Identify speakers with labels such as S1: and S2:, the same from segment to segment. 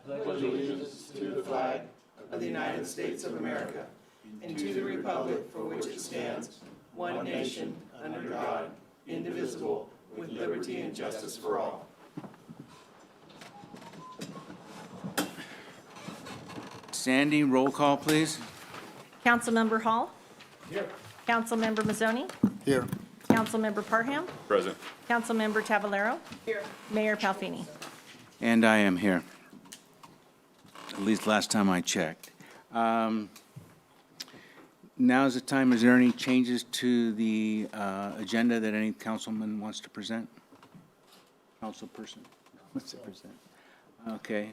S1: allegiance to the flag of the United States of America and to the republic for which it stands, one nation, under God, indivisible, with liberty and justice for all.
S2: Sandy, roll call, please.
S3: Councilmember Hall. Here. Councilmember Mazzoni.
S4: Here.
S3: Councilmember Parham.
S5: Present.
S3: Councilmember Tavalero. Here. Mayor Palfini.
S2: And I am here. At least last time I checked. Now is the time. Is there any changes to the agenda that any councilman wants to present? Councilperson wants to present? Okay.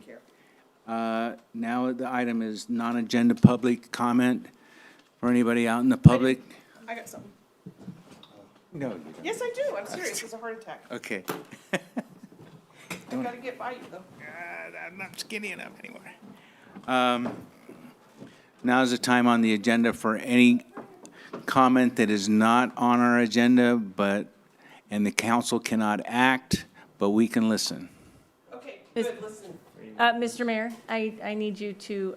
S2: Now the item is non-agenda public comment for anybody out in the public?
S6: I got something.
S2: No, you don't.
S6: Yes, I do. I'm serious. It's a heart attack.
S2: Okay.
S6: I gotta get by you though.
S2: I'm not skinny enough anymore. Now is the time on the agenda for any comment that is not on our agenda, and the council cannot act, but we can listen.
S6: Okay,
S3: Is-
S6: good, listen.
S3: Mr. Mayor, I need you to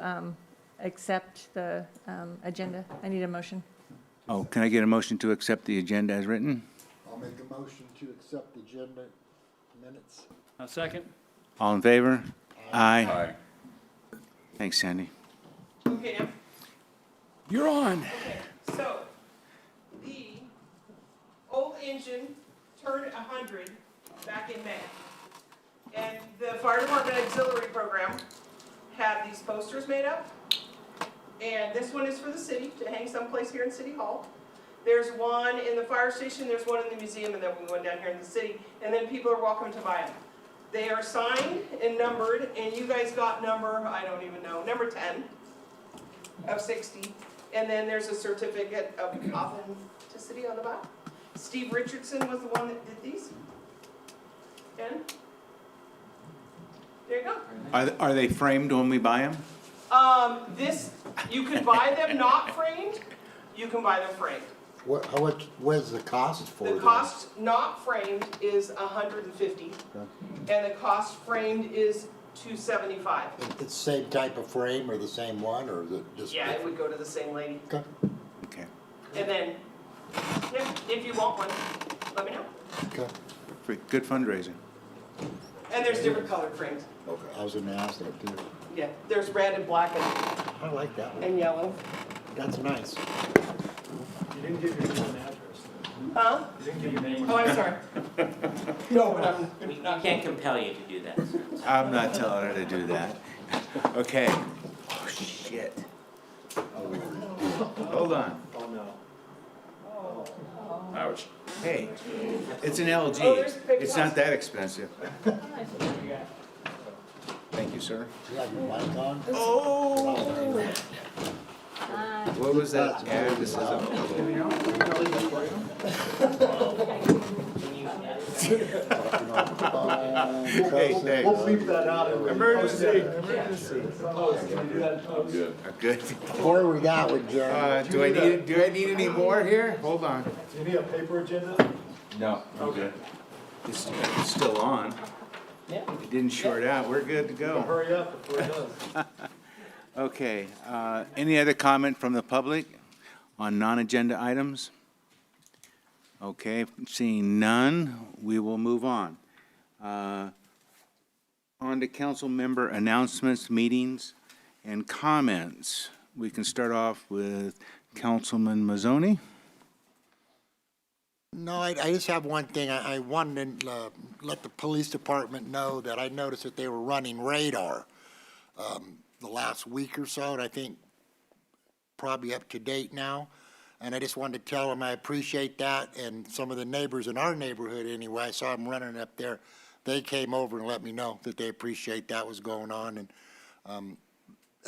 S3: accept the agenda. I need a motion.
S2: Oh, can I get a motion to accept the agenda as written?
S4: I'll make a motion to accept the agenda minutes.
S5: A second.
S2: All in favor? Aye.
S5: Aye.
S2: Thanks, Sandy.
S6: Okay, now,
S2: You're on.
S6: okay, so the old engine turned 100 back in May. And the fire department auxiliary program had these posters made up. And this one is for the city to hang someplace here in City Hall. There's one in the fire station, there's one in the museum, and then one down here in the city. And then people are welcome to buy them. They are signed and numbered, and you guys got number, I don't even know, number 10 of 60. And then there's a certificate of authenticity on the back. Steve Richardson was the one that did these. And there you go.
S2: Are they framed when we buy them?
S6: This, you can buy them not framed, you can buy them framed.
S4: What's the cost for
S6: The
S4: them?
S6: cost not framed is $150, and the cost framed is $275.
S4: It's the same type of frame or the same one, or is it just?
S6: Yeah, it would go to the same lady.
S4: Okay.
S2: Okay.
S6: And then, yeah, if you want one, let me know.
S4: Okay.
S2: Good fundraising.
S6: And there's different colored frames.
S4: Okay, I was gonna ask that too.
S6: Yeah, there's red and black
S4: I like that one.
S6: and yellow.
S4: That's nice.
S7: You didn't give your name and address.
S6: Huh?
S7: You didn't give your name.
S6: Oh, I'm sorry. No, but I'm,
S8: We can't compel you to do that.
S2: I'm not telling her to do that. Okay. Oh, shit. Hold on.
S7: Oh, no.
S5: Ouch.
S2: Hey, it's an
S6: Oh,
S2: LG.
S6: there's big
S2: It's not that expensive. Thank you, sir.
S4: You have your mic on?
S2: Oh! What was that? Yeah, this is a. Hey, thanks.
S7: We'll leave that out.
S2: Emergency.
S7: Oh, can you do that? Oh,
S5: Good.
S2: Good.
S4: Before we got with Jeremy.
S2: Do I need any more here? Hold on.
S7: Do you need a paper agenda?
S5: No. Okay.
S2: It's still on. It didn't short out. We're good to go.
S7: Hurry up before it does.
S2: Okay, any other comment from the public on non-agenda items? Okay, seeing none, we will move on. On to council member announcements, meetings, and comments. We can start off with Councilman Mazzoni.
S4: No, I just have one thing. I wanted to let the police department know that I noticed that they were running radar the last week or so, and I think probably up to date now. And I just wanted to tell them I appreciate that, and some of the neighbors in our neighborhood anyway, I saw them running up there. They came over and let me know that they appreciate that was going on. And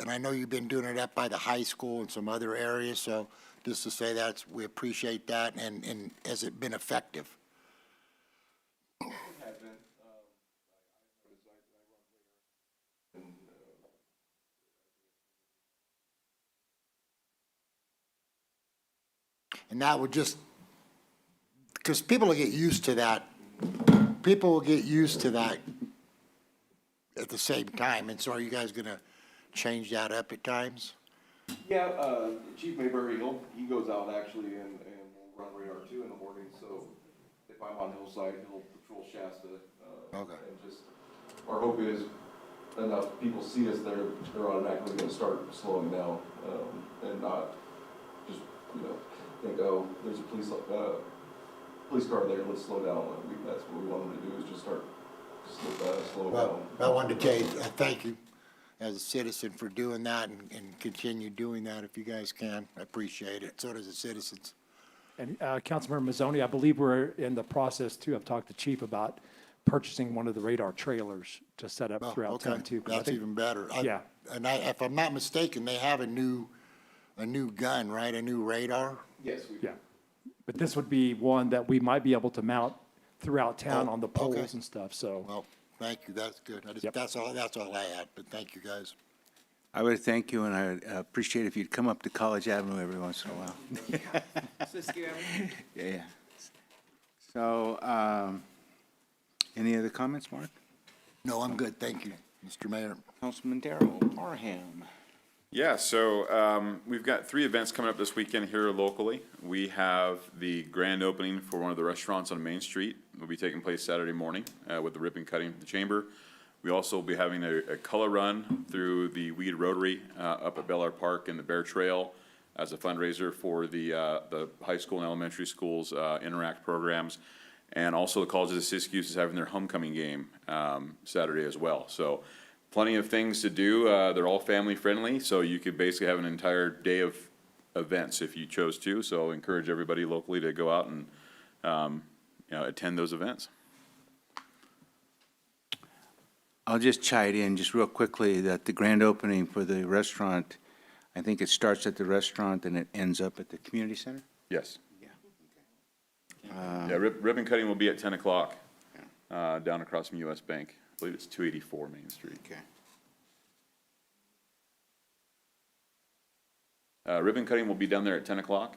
S4: I know you've been doing it up by the high school and some other areas, so just to say that, we appreciate that, and has it been effective? And that would just, because people will get used to that. People will get used to that at the same time, and so are you guys gonna change that up at times?
S9: Yeah, Chief Mayberry, he goes out actually and will run radar too in the morning, so if I'm on Hillside, he'll patrol Shasta.
S4: Okay.
S9: And just, our hope is enough people see us there, they're automatically gonna start slowing down, and not just, think, oh, there's a police car there, let's slow down. That's what we want them to do, is just start slow
S4: Well,
S9: down.
S4: I wanted to tell you, thank you as a citizen for doing that and continue doing that if you guys can. I appreciate it. So does the citizens.
S7: And Councilmember Mazzoni, I believe we're in the process too, I've talked to Chief about purchasing one of the radar trailers to set up
S4: Oh,
S7: throughout
S4: okay.
S7: town too. 'cause I
S4: That's
S7: think-
S4: even better.
S7: Yeah.
S4: And if I'm not mistaken, they have a new gun, right? A new radar?
S9: Yes, we
S7: Yeah, but this would be one that we might be able to mount throughout town
S4: Oh,
S7: on the
S4: okay.
S7: poles and stuff, so.
S4: Well, thank you. That's good.
S7: Yep.
S4: That's all I had, but thank you, guys.
S2: I would thank you, and I would appreciate if you'd come up to College Avenue every once in a while.
S6: Siskiyou Avenue.
S2: Yeah. So, any other comments, Mark?
S4: No, I'm good. Thank you, Mr. Mayor.
S2: Councilman Darrell Parham.
S10: Yeah, so we've got 3 events coming up this weekend here locally. We have the grand opening for one of the restaurants on Main Street. Will be taking place Saturday morning with the ribbon cutting for the chamber. We also will be having a color run through the Weed Rotary up at Bel Air Park and the Bear Trail as a fundraiser for the high school and elementary schools Interact programs. And also the College of Siskiyou is having their homecoming game Saturday as well. So plenty of things to do. They're all family friendly, so you could basically have an entire day of events if you chose to. So encourage everybody locally to go out and attend those events.
S2: I'll just chime in just real quickly that the grand opening for the restaurant, I think it starts at the restaurant and it ends up at the community center?
S10: Yes.
S2: Yeah.
S10: Yeah, ribbon cutting will be at 10 o'clock down across from US Bank. I believe it's 284 Main Street.
S2: Okay.
S10: Ribbon cutting will be down there at 10 o'clock.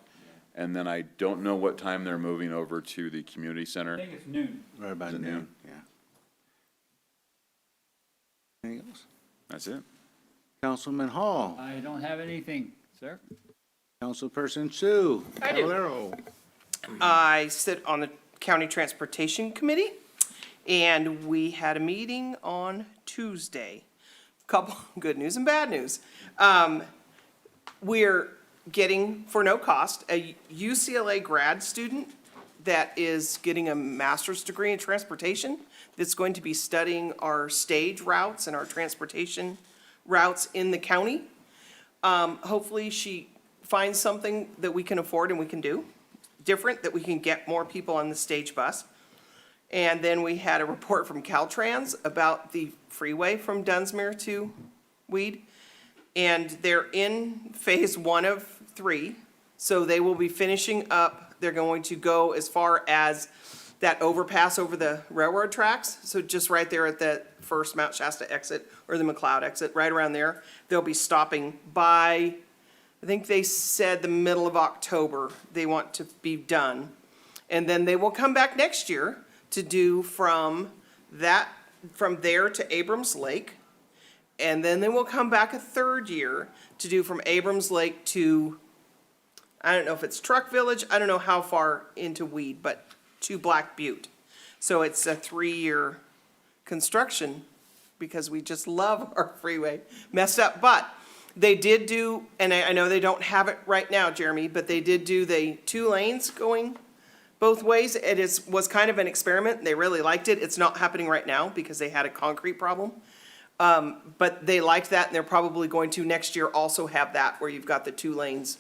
S10: And then I don't know what time they're moving over to the community
S5: I
S10: center.
S5: think it's noon.
S2: Right about
S10: Is it
S2: noon,
S10: noon?
S2: yeah. Anything else?
S10: That's it.
S2: Councilman Hall,
S5: I don't have anything, sir.
S2: Councilperson Sue.
S6: I do.
S2: Caballero.
S6: I sit on the County Transportation Committee, and we had a meeting on Tuesday. Couple good news and bad news. We're getting, for no cost, a UCLA grad student that is getting a master's degree in transportation, that's going to be studying our stage routes and our transportation routes in the county. Hopefully, she finds something that we can afford and we can do different, that we can get more people on the stage bus. And then we had a report from Caltrans about the freeway from Dunsmuir to Weed. And they're in phase 1 of 3, so they will be finishing up. They're going to go as far as that overpass over the railroad tracks. So just right there at that first Mount Shasta exit or the McLeod exit, right around there. They'll be stopping by, I think they said the middle of October, they want to be done. And then they will come back next year to do from there to Abrams Lake. And then they will come back a third year to do from Abrams Lake to, I don't know if it's Truck Village, I don't know how far into Weed, but to Black Butte. So it's a 3-year construction because we just love our freeway messed up. But they did do, and I know they don't have it right now, Jeremy, but they did do the 2 lanes going both ways. It was kind of an experiment. They really liked it. It's not happening right now because they had a concrete problem. But they liked that, and they're probably going to next year also have that, where you've got the 2 lanes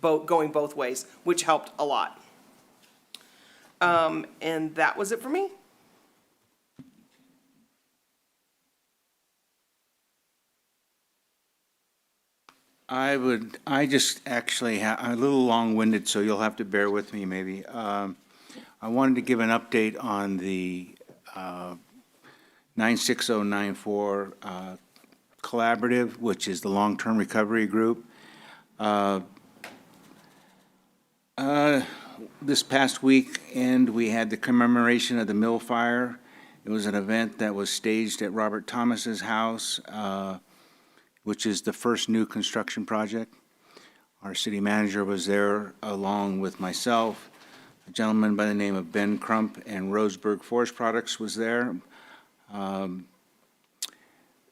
S6: going both ways, which helped a lot. And that was it for me.
S2: I just actually, I'm a little long-winded, so you'll have to bear with me maybe. I wanted to give an update on the 96094 Collaborative, which is the long-term recovery group. This past weekend, we had the commemoration of the mill fire, It was an event that was staged at Robert Thomas's house, which is the first new construction project. Our city manager was there along with myself. A gentleman by the name of Ben Crump and Roseburg Forest Products was there.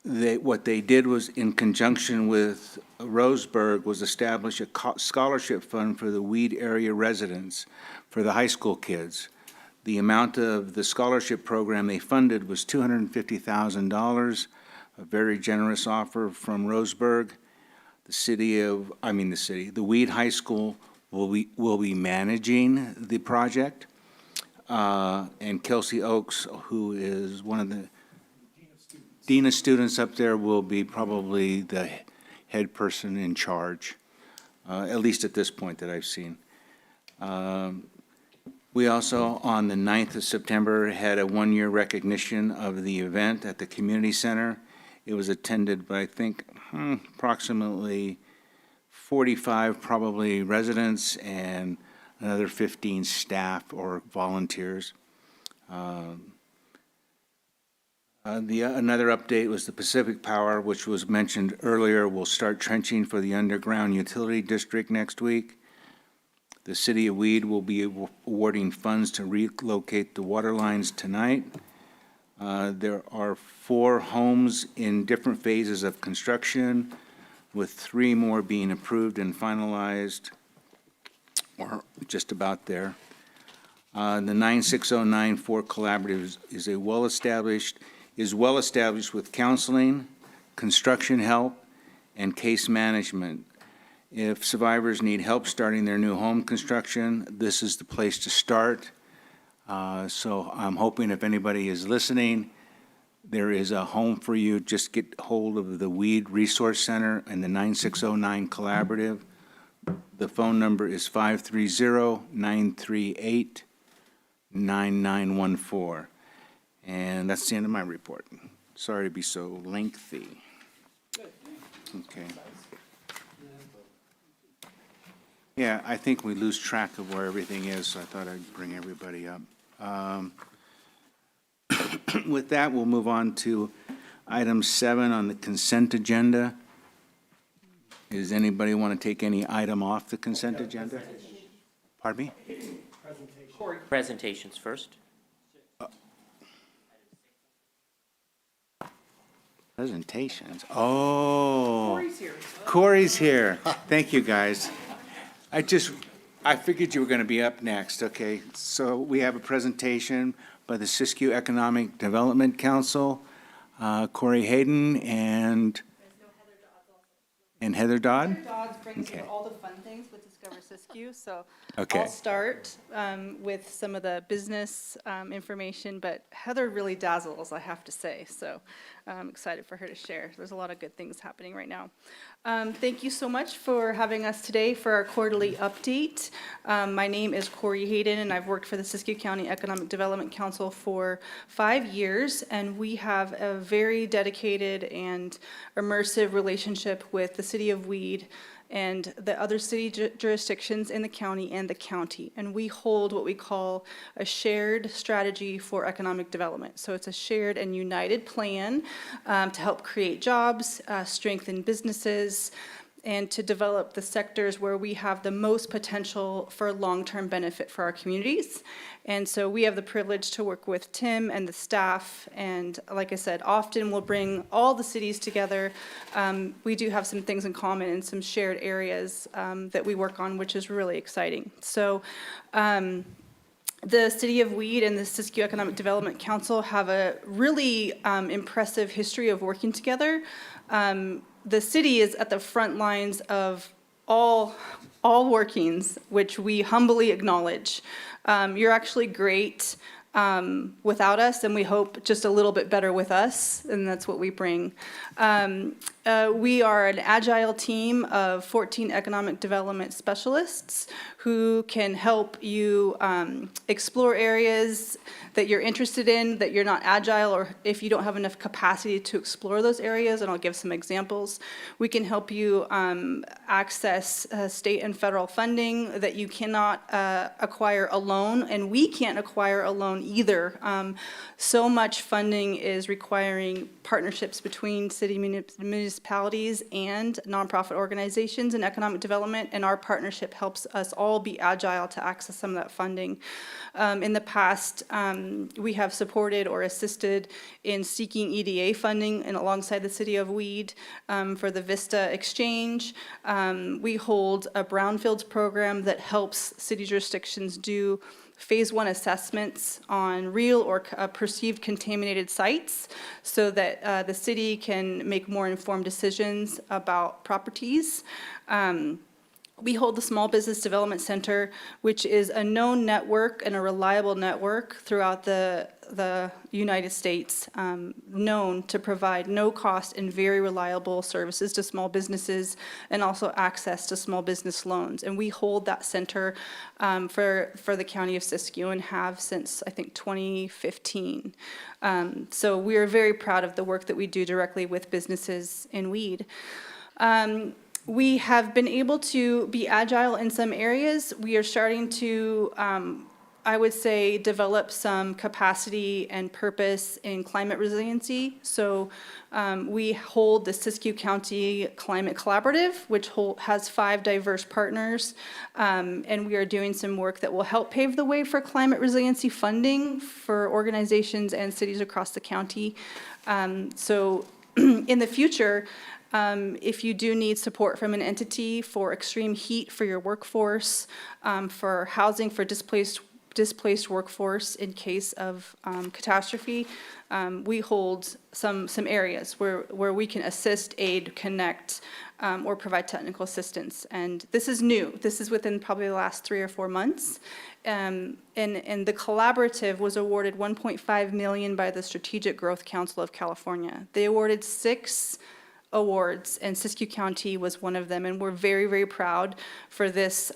S2: What they did was, in conjunction with Roseburg, was establish a scholarship fund for the Weed area residents, for the high school kids. The amount of the scholarship program they funded was $250,000, a very generous offer from Roseburg. The Weed High School will be managing the project. And Kelsey Oaks, who is one of the dean of students up there, will be probably the head person in charge, at least at this point that I've seen. We also, on the 9th of September, had a one-year recognition of the event at the community center. It was attended by, I think, approximately 45 probably residents and another 15 staff or volunteers. Another update was the Pacific Power, which was mentioned earlier, will start trenching for the underground utility district next week. The city of Weed will be awarding funds to relocate the water lines tonight. There are 4 homes in different phases of construction, with 3 more being approved and finalized, or just about there. The 96094 Collaborative is well established with counseling, construction help, and case management. If survivors need help starting their new home construction, this is the place to start. So I'm hoping if anybody is listening, there is a home for you. Just get hold of the Weed Resource Center and the 9609 Collaborative. The phone number is 530-938-9914. And that's the end of my report. Sorry to be so lengthy. Okay. Yeah, I think we lose track of where everything is, so I thought I'd bring everybody up. With that, we'll move on to item 7 on the consent agenda. Does anybody want to take any item off the consent agenda? Pardon me?
S8: Presentations first.
S2: Presentations. Oh.
S6: Corey's here.
S2: Corey's here. Thank you, guys. I figured you were going to be up next, okay? So we have a presentation by the Siskiyou Economic Development Council, Corey Hayden and Heather Dodd?
S11: Heather Dodd brings
S2: Okay.
S11: all the fun things with Discover Siskiyou, so
S2: Okay.
S11: I'll start with some of the business information, but Heather really dazzles, I have to say, so I'm excited for her to share. There's a lot of good things happening right now. Thank you so much for having us today for our quarterly update. My name is Corey Hayden, and I've worked for the Siskiyou County Economic Development Council for 5 years, and we have a very dedicated and immersive relationship with the City of Weed and the other city jurisdictions in the county and the county. And we hold what we call a shared strategy for economic development. So it's a shared and united plan to help create jobs, strengthen businesses, and to develop the sectors where we have the most potential for long-term benefit for our communities. And so we have the privilege to work with Tim and the staff, and like I said, often we'll bring all the cities together. We do have some things in common and some shared areas that we work on, which is really exciting. So the City of Weed and the Siskiyou Economic Development Council have a really impressive history of working together. The city is at the front lines of all workings, which we humbly acknowledge. You're actually great without us, and we hope just a little bit better with us, and that's what we bring. We are an agile team of 14 economic development specialists who can help you explore areas that you're interested in, that you're not agile, or if you don't have enough capacity to explore those areas, and I'll give some examples. We can help you access state and federal funding that you cannot acquire alone, and we can't acquire alone either. So much funding is requiring partnerships between city municipalities and nonprofit organizations in economic development, and our partnership helps us all be agile to access some of that funding. In the past, we have supported or assisted in seeking EDA funding and alongside the city of Weed for the Vista Exchange. We hold a brownfields program that helps city jurisdictions do phase 1 assessments on real or perceived contaminated sites so that the city can make more informed decisions about properties. We hold the Small Business Development Center, which is a known network and a reliable network throughout the United States, known to provide no-cost and very reliable services to small businesses and also access to small business loans. And we hold that center for the county of Siskiyou and have since, I think, 2015. So we are very proud of the work that we do directly with businesses in Weed. We have been able to be agile in some areas. We are starting to, I would say, develop some capacity and purpose in climate resiliency. So we hold the Siskiyou County Climate Collaborative, which has 5 diverse partners. And we are doing some work that will help pave the way for climate resiliency funding for organizations and cities across the county. So in the future, if you do need support from an entity for extreme heat for your workforce, for housing for displaced workforce in case of catastrophe, we hold some areas where we can assist, aid, connect, or provide technical assistance. And this is new. This is within probably the last 3 or 4 months. And the collaborative was awarded $1.5 million by the Strategic Growth Council of California. They awarded 6 awards, and Siskiyou County was one of them, and we're very, very proud for this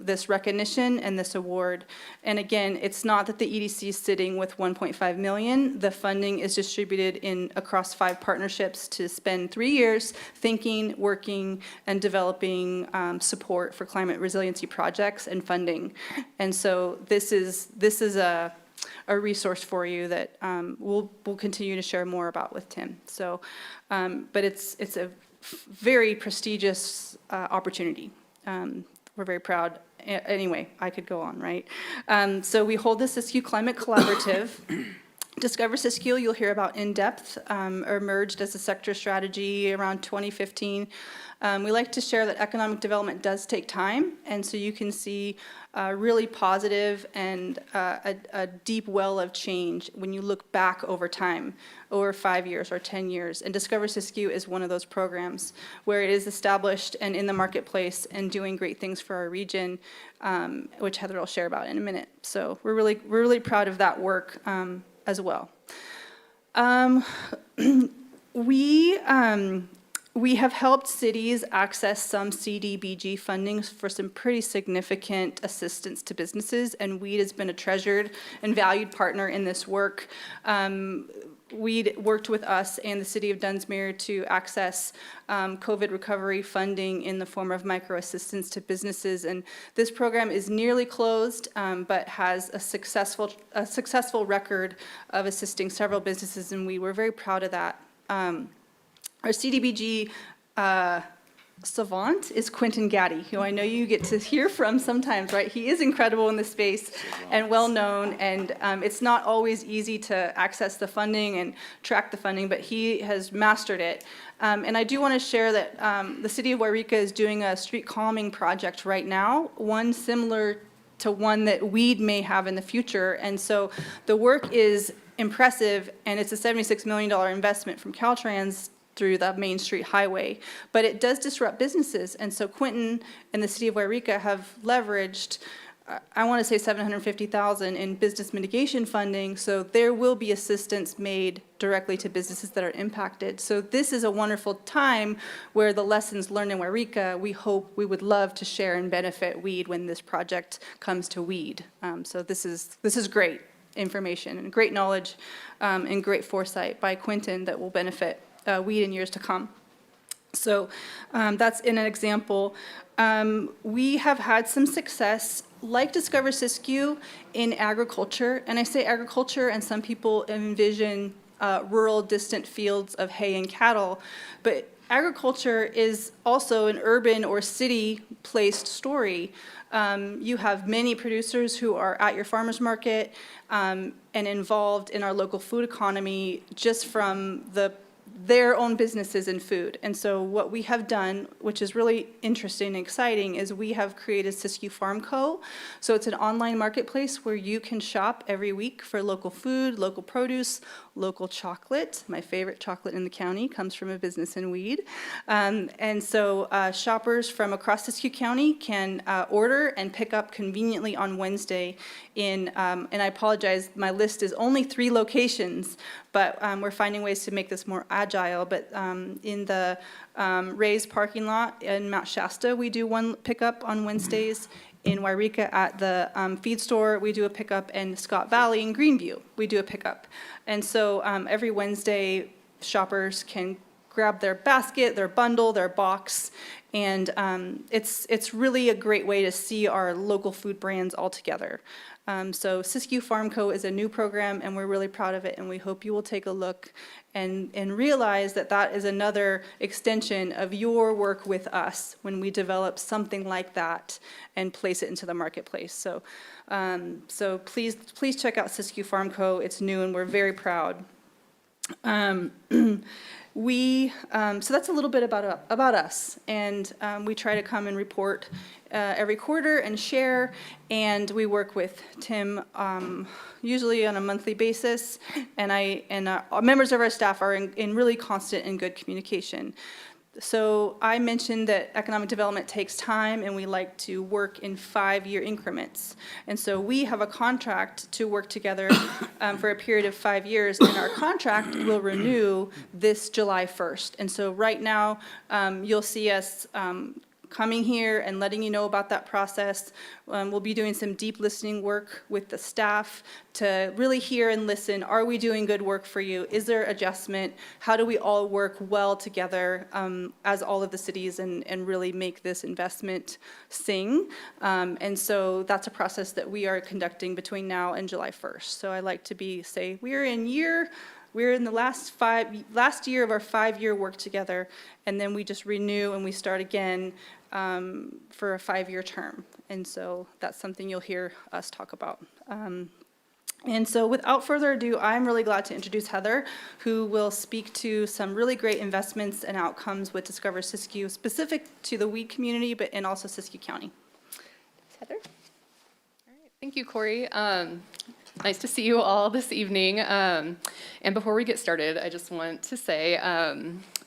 S11: this recognition and this award. And again, it's not that the EDC is sitting with $1.5 million. The funding is distributed across 5 partnerships to spend 3 years thinking, working, and developing support for climate resiliency projects and funding. And so this is a resource for you that we'll continue to share more about with Tim. So, but it's a very prestigious opportunity. We're very proud. Anyway, I could go on, right? So we hold the Siskiyou Climate Collaborative. Discover Siskiyou, you'll hear about in depth, emerged as a sector strategy around 2015. We like to share that economic development does take time, and so you can see really positive and a deep well of change when you look back over time, over 5 years or 10 years. And Discover Siskiyou is one of those programs where it is established and in the marketplace and doing great things for our region, which Heather will share about in a minute. So we're really proud of that work as well. We have helped cities access some CDBG funding for some pretty significant assistance to businesses, and Weed has been a treasured and valued partner in this work. Weed worked with us and the city of Dunsmuir to access COVID recovery funding in the form of micro assistance to businesses, and this program is nearly closed, but has a successful record of assisting several businesses, and we were very proud of that. Our CDBG savant is Quentin Gaddy, who I know you get to hear from sometimes, right? He is incredible in this space and well-known, and it's not always easy to access the funding and track the funding, but he has mastered it. And I do want to share that the city of Wairika is doing a street calming project right now, one similar to one that Weed may have in the future, and so the work is impressive, and it's a $76 million investment from Caltrans through the Main Street Highway, but it does disrupt businesses. And so Quentin and the city of Wairika have leveraged, I want to say $750,000 in business mitigation funding, so there will be assistance made directly to businesses that are impacted. So this is a wonderful time where the lessons learned in Wairika, we would love to share and benefit Weed when this project comes to Weed. So this is great information and great knowledge and great foresight by Quentin that will benefit Weed in years to come. So that's in an example. We have had some success like Discover Siskiyou in agriculture, and I say agriculture, and some people envision rural, distant fields of hay and cattle, but agriculture is also an urban or city-placed story. You have many producers who are at your farmer's market and involved in our local food economy just from their own businesses in food. And so what we have done, which is really interesting and exciting, is we have created Siskiyou Farm Co. So it's an online marketplace where you can shop every week for local food, local produce, local chocolate. My favorite chocolate in the county comes from a business in Weed. And so shoppers from across Siskiyou County can order and pick up conveniently on Wednesday in, and I apologize, my list is only 3 locations, but we're finding ways to make this more agile. But in the Ray's parking lot in Mount Shasta, we do one pickup on Wednesdays. In Wairika at the feed store, we do a pickup, and Scott Valley in Greenview, we do a pickup. And so every Wednesday, shoppers can grab their basket, their bundle, their box, and it's really a great way to see our local food brands all together. So Siskiyou Farm Co. is a new program, and we're really proud of it, and we hope you will take a look and realize that that is another extension of your work with us when we develop something like that and place it into the marketplace. So, so please check out Siskiyou Farm Co. It's new, and we're very proud. So that's a little bit about us, and we try to come and report every quarter and share, and we work with Tim usually on a monthly basis, and members of our staff are in really constant and good communication. So I mentioned that economic development takes time, and we like to work in 5-year increments. And so we have a contract to work together for a period of 5 years, and our contract will renew this July 1st. And so right now, you'll see us coming here and letting you know about that process. We'll be doing some deep listening work with the staff to really hear and listen. Are we doing good work for you? Is there adjustment? How do we all work well together as all of the cities and really make this investment sing? And so that's a process that we are conducting between now and July 1st. So I like to say we're in the last year of our 5-year work together, and then we just renew and we start again for a 5-year term. And so that's something you'll hear us talk about. And so without further ado, I'm really glad to introduce Heather, who will speak to some really great investments and outcomes with Discover Siskiyou, specific to the Weed community, and also Siskiyou County.
S12: Heather? All right. Thank you, Corey. Nice to see you all this evening. And before we get started, I just want to say,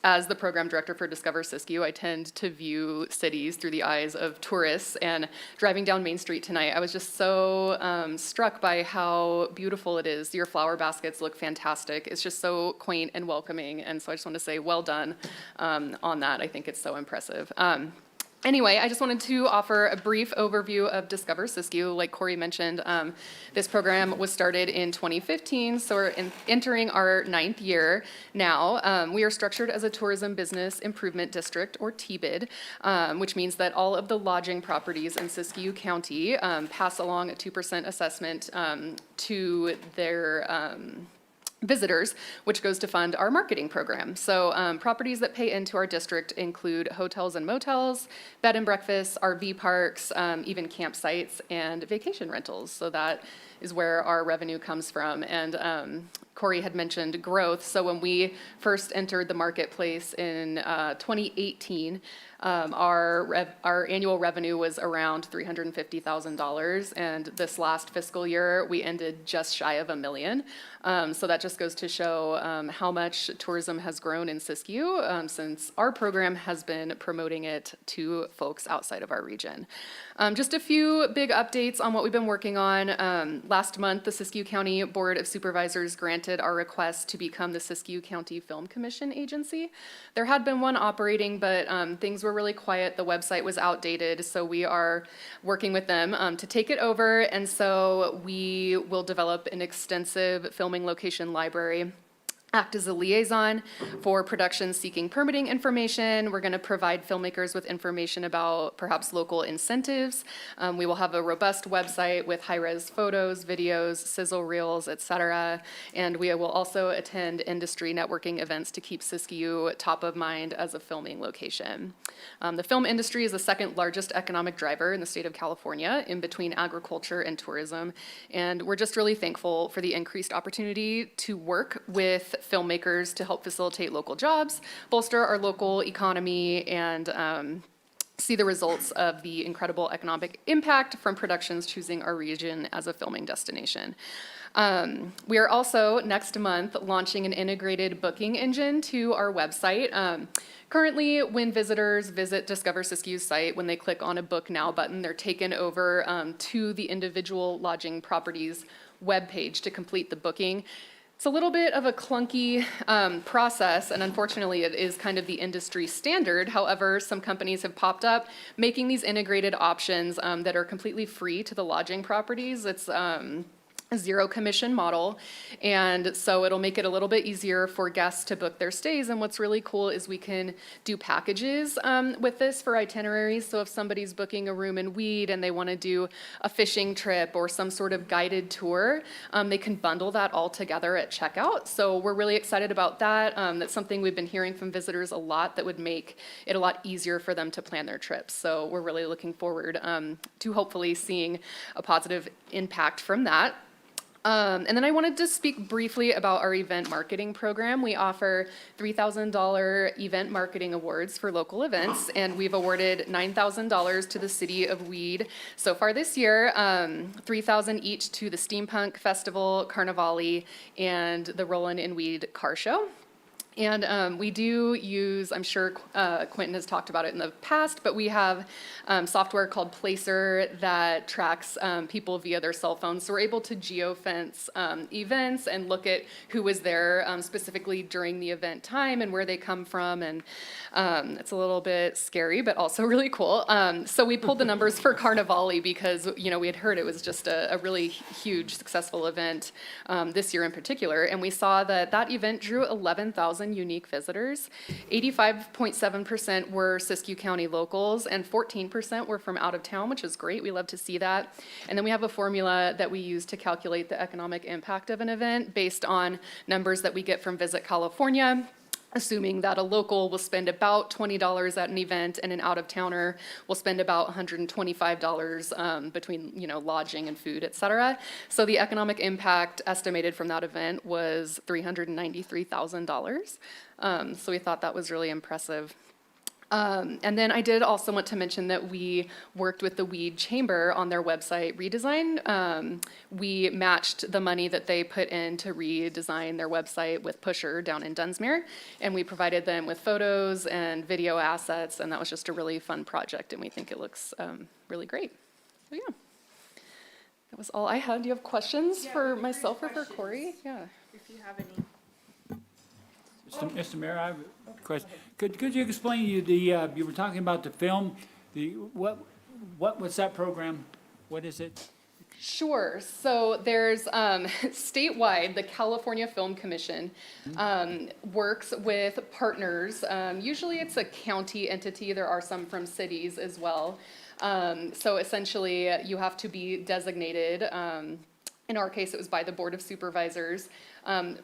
S12: as the program director for Discover Siskiyou, I tend to view cities through the eyes of tourists. And driving down Main Street tonight, I was just so struck by how beautiful it is. Your flower baskets look fantastic. It's just so quaint and welcoming. And so I just want to say well done on that. I think it's so impressive. Anyway, I just wanted to offer a brief overview of Discover Siskiyou. Like Corey mentioned, this program was started in 2015, so we're entering our 9th year now. We are structured as a Tourism Business Improvement District, or TBID, which means that all of the lodging properties in Siskiyou County pass along a 2% assessment to their visitors, which goes to fund our marketing program. So properties that pay into our district include hotels and motels, bed and breakfasts, RV parks, even campsites and vacation rentals. So that is where our revenue comes from. And Corey had mentioned growth. So when we first entered the marketplace in 2018, our annual revenue was around $350,000, and this last fiscal year we ended just shy of $1 million. So that just goes to show how much tourism has grown in Siskiyou since our program has been promoting it to folks outside of our region. Just a few big updates on what we've been working on. Last month, the Siskiyou County Board of Supervisors granted our request to become the Siskiyou County Film Commission agency. There had been one operating, but things were really quiet. The website was outdated, so we are working with them to take it over, and so we will develop an extensive filming location library act as a liaison for productions seeking permitting information. We're going to provide filmmakers with information about perhaps local incentives. We will have a robust website with high-res photos, videos, sizzle reels, et cetera. And we will also attend industry networking events to keep Siskiyou top of mind as a filming location. The film industry is the second largest economic driver in the state of California, in between agriculture and tourism. And we're just really thankful for the increased opportunity to work with filmmakers to help facilitate local jobs, bolster our local economy, and see the results of the incredible economic impact from productions choosing our region as a filming destination. We are also next month launching an integrated booking engine to our website. Currently, when visitors visit Discover Siskiyou's site, when they click on a Book Now button, they're taken over to the individual lodging properties webpage to complete the booking. It's a little bit of a clunky process, and unfortunately it is kind of the industry standard. However, some companies have popped up making these integrated options that are completely free to the lodging properties. It's a zero commission model, and so it'll make it a little bit easier for guests to book their stays. And what's really cool is we can do packages with this for itineraries. So if somebody's booking a room in Weed and they want to do a fishing trip or some sort of guided tour, they can bundle that all together at checkout. So we're really excited about that. That's something we've been hearing from visitors a lot, that would make it a lot easier for them to plan their trips. So we're really looking forward to hopefully seeing a positive impact from that. And then I wanted to speak briefly about our event marketing program. We offer $3,000 event marketing awards for local events, and we've awarded $9,000 to the city of Weed so far this year, $3,000 each to the Steampunk Festival, Carnivale, and the Rollin' in Weed Car Show. And we do use, I'm sure Quentin has talked about it in the past, but we have software called Placer that tracks people via their cell phones. So we're able to geofence events and look at who was there specifically during the event time and where they come from. And it's a little bit scary, but also really cool. So we pulled the numbers for Carnivale because, you know, we had heard it was just a really huge, successful event this year in particular. And we saw that that event drew 11,000 unique visitors. 85.7% were Siskiyou County locals, and 14% were from out of town, which is great. We love to see that. And then we have a formula that we use to calculate the economic impact of an event based on numbers that we get from Visit California, assuming that a local will spend about $20 at an event and an out-of-towner will spend about $125 between, you know, lodging and food, et cetera. So the economic impact estimated from that event was $393,000. So we thought that was really impressive. And then I did also want to mention that we worked with the Weed Chamber on their website redesign. We matched the money that they put in to redesign their website with Pusher down in Dunsmuir, and we provided them with photos and video assets, and that was just a really fun project, and we think it looks really great. So yeah, that was all I had. Do you have questions for myself or for Corey? Yeah.
S11: If you have any.
S5: Mr. Mayor, I have a question. Could you explain you were talking about the film, what was that program? What is it?
S12: Sure. So there's statewide, the California Film Commission works with partners. Usually it's a county entity. There are some from cities as well. So essentially, you have to be designated. In our case, it was by the Board of Supervisors. Then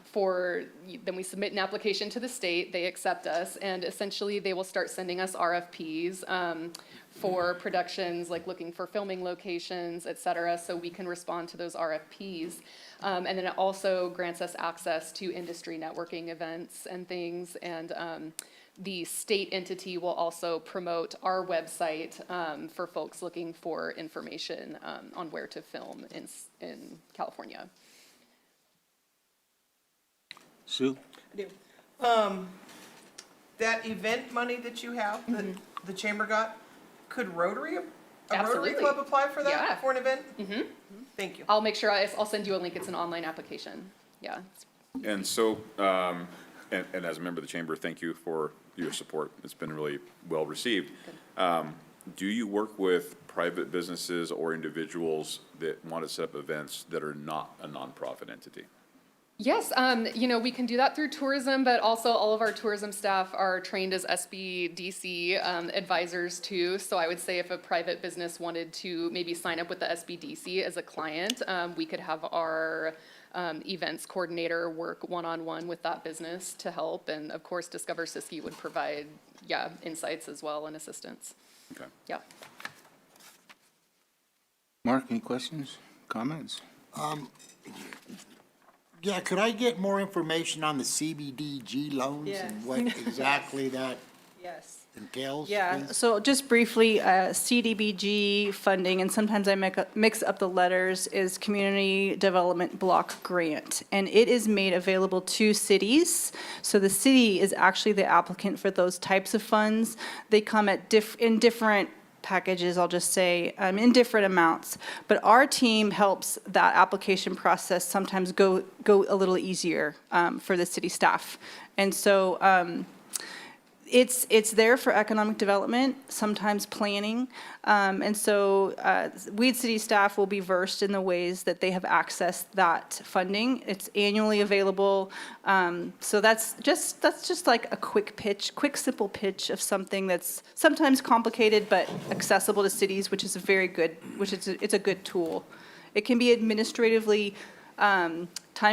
S12: we submit an application to the state, they accept us, and essentially they will start sending us RFPs for productions, like looking for filming locations, et cetera, so we can respond to those RFPs. And then it also grants us access to industry networking events and things, and the state entity will also promote our website for folks looking for information on where to film in California.
S2: Sue?
S6: I do. That event money that you have, that the chamber got, could Rotary
S12: Absolutely.
S6: Club apply for that,
S12: Yeah.
S6: for an event? Thank you.
S12: I'll make sure, I'll send you a link, it's an online application, yeah.
S10: And so, and as a member of the chamber, thank you for your support. It's been really well received. Do you work with private businesses or individuals that want to set up events that are not a nonprofit entity?
S12: Yes, we can do that through tourism, but also all of our tourism staff are trained as SBDC advisors too. So I would say if a private business wanted to maybe sign up with the SBDC as a client, we could have our events coordinator work one-on-one with that business to help. And of course, Discover Siskiyou would provide, insights as well and assistance.
S10: Okay.
S12: Yeah.
S2: Mark, any questions, comments?
S4: Yeah, could I get more information on the CBDG loans
S11: Yes.
S4: and what exactly that
S11: Yes.
S4: entails?
S11: Yeah,
S4: please?
S11: so just briefly, CDBG funding, and sometimes I mix up the letters, is Community Development Block Grant. And it is made available to cities. So the city is actually the applicant for those types of funds. They come at in different packages, I'll just say, in different amounts. But our team helps that application process sometimes go a little easier for the city staff. And so it's there for economic development, sometimes planning. And so Weed City staff will be versed in the ways that they have accessed that funding. It's annually available. So that's just like a quick simple pitch of something that's sometimes complicated but accessible to cities, which is it's a good tool. It can be administratively time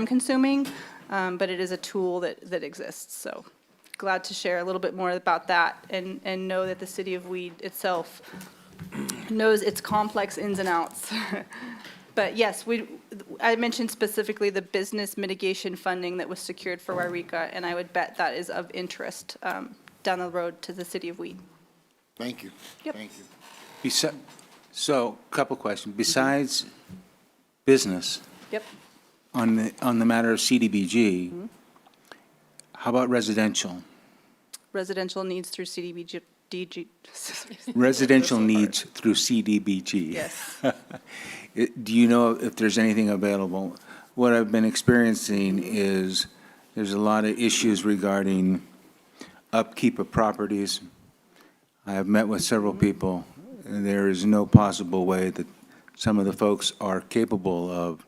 S11: consuming, but it is a tool that exists, so. Glad to share a little bit more about that and know that the city of Weed itself knows its complex ins and outs. But yes, I mentioned specifically the business mitigation funding that was secured for Wairika, and I would bet that is of interest down the road to the city of Weed.
S4: Thank you.
S11: Yep.
S4: Thank you.
S2: So, couple questions. Besides business,
S11: Yep.
S2: on the matter of CDBG, how about residential?
S11: Residential needs through CDBG.
S2: Residential needs through CDBG.
S11: Yes.
S2: Do you know if there's anything available? What I've been experiencing is there's a lot of issues regarding upkeep of properties. I have met with several people, and there is no possible way that some of the folks are capable of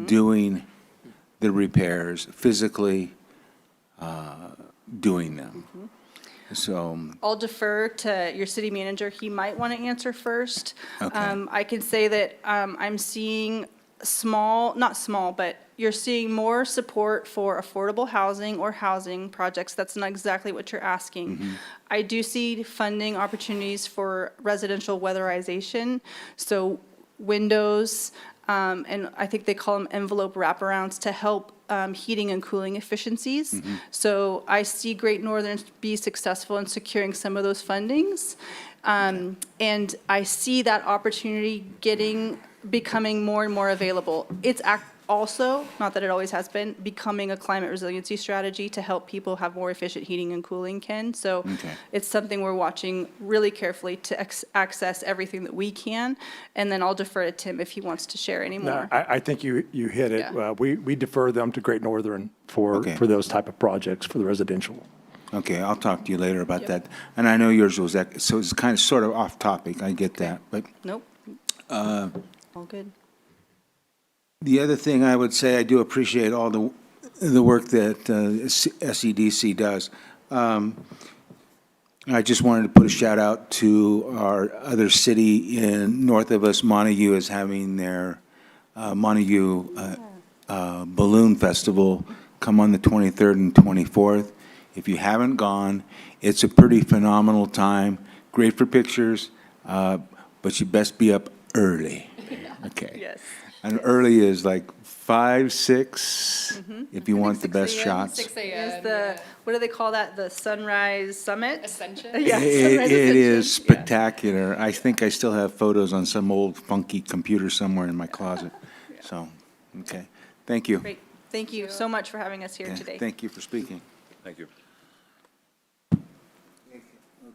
S2: doing the repairs, physically doing them. So,
S11: I'll defer to your city manager. He might want to answer first.
S2: Okay.
S11: I can say that I'm seeing not small, but you're seeing more support for affordable housing or housing projects. That's not exactly what you're asking. I do see funding opportunities for residential weatherization, so windows, and I think they call them envelope wraparounds to help heating and cooling efficiencies. So I see Great Northern be successful in securing some of those fundings. And I see that opportunity becoming more and more available. It's also, not that it always has been, becoming a climate resiliency strategy to help people have more efficient heating and cooling, Ken. So
S2: Okay.
S11: it's something we're watching really carefully to access everything that we can. And then I'll defer to Tim if he wants to share any
S7: No,
S11: more.
S7: I think you hit it.
S11: Yeah.
S7: We defer them to Great Northern
S2: Okay.
S7: for those type of projects, for the residential.
S2: okay, I'll talk to you later about that. And I know yours was that, so it's kind of sort of off topic, I get that. But
S11: Nope. All good.
S2: the other thing I would say, I do appreciate all the work that SEDC does. I just wanted to put a shout out to our other city north of us. Montague is having their Montague Balloon Festival come on the 23rd and 24th. If you haven't gone, it's a pretty phenomenal time, great for pictures, but you best be up early. Okay.
S11: Yes.
S2: And early is like 5, 6, if you want the
S11: 6
S2: best
S11: a.m.,
S2: shots.
S12: 6
S11: Is
S12: a.m.
S11: what do they call that? The Sunrise Summit?
S12: Ascension?
S11: Yeah,
S2: It
S11: Sunrise
S2: it is
S11: Ascension. Yeah.
S2: spectacular. I think I still have photos on some old funky computer somewhere in my closet. So, okay. Thank you.
S11: Great. Thank you so much for having us here
S2: Yeah,
S11: today.
S2: Thank you for speaking.
S10: Thank you.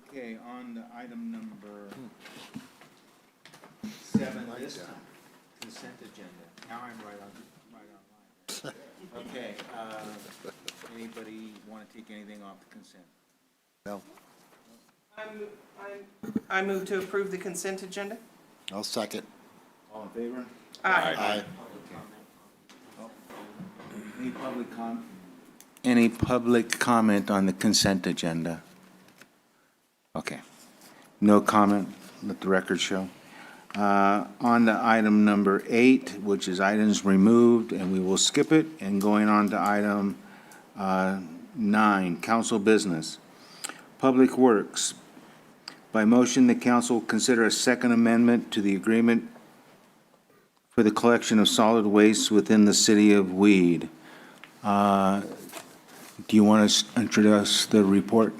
S2: Okay, on to item number 7 this time, consent agenda. Now I'm right on line. Okay, anybody want to take anything off the consent?
S4: No,
S1: I move to approve the consent agenda.
S4: I'll second.
S2: All in favor?
S1: Aye.
S4: Aye.
S2: Any public comment on the consent agenda? Okay. No comment, let the record show. On to item number 8, which is items removed, and we will skip it, and going on to item 9, council business. Public Works. By motion, the council consider a second amendment to the agreement for the collection of solid waste within the city of Weed. Do you want to introduce the report,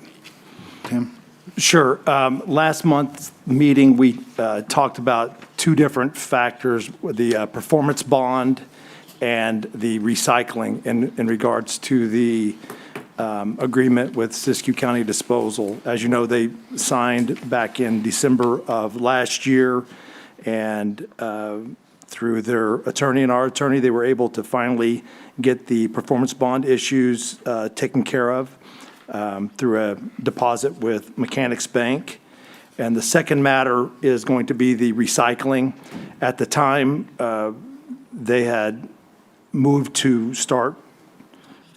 S2: Tim?
S7: Sure. Last month's meeting, we talked about two different factors, the performance bond and the recycling in regards to the agreement with Siskiyou County Disposal. As you know, they signed back in December of last year, and through their attorney and our attorney, they were able to finally get the performance bond issues taken care of through a deposit with Mechanics Bank. And the second matter is going to be the recycling. At the time, they had moved to start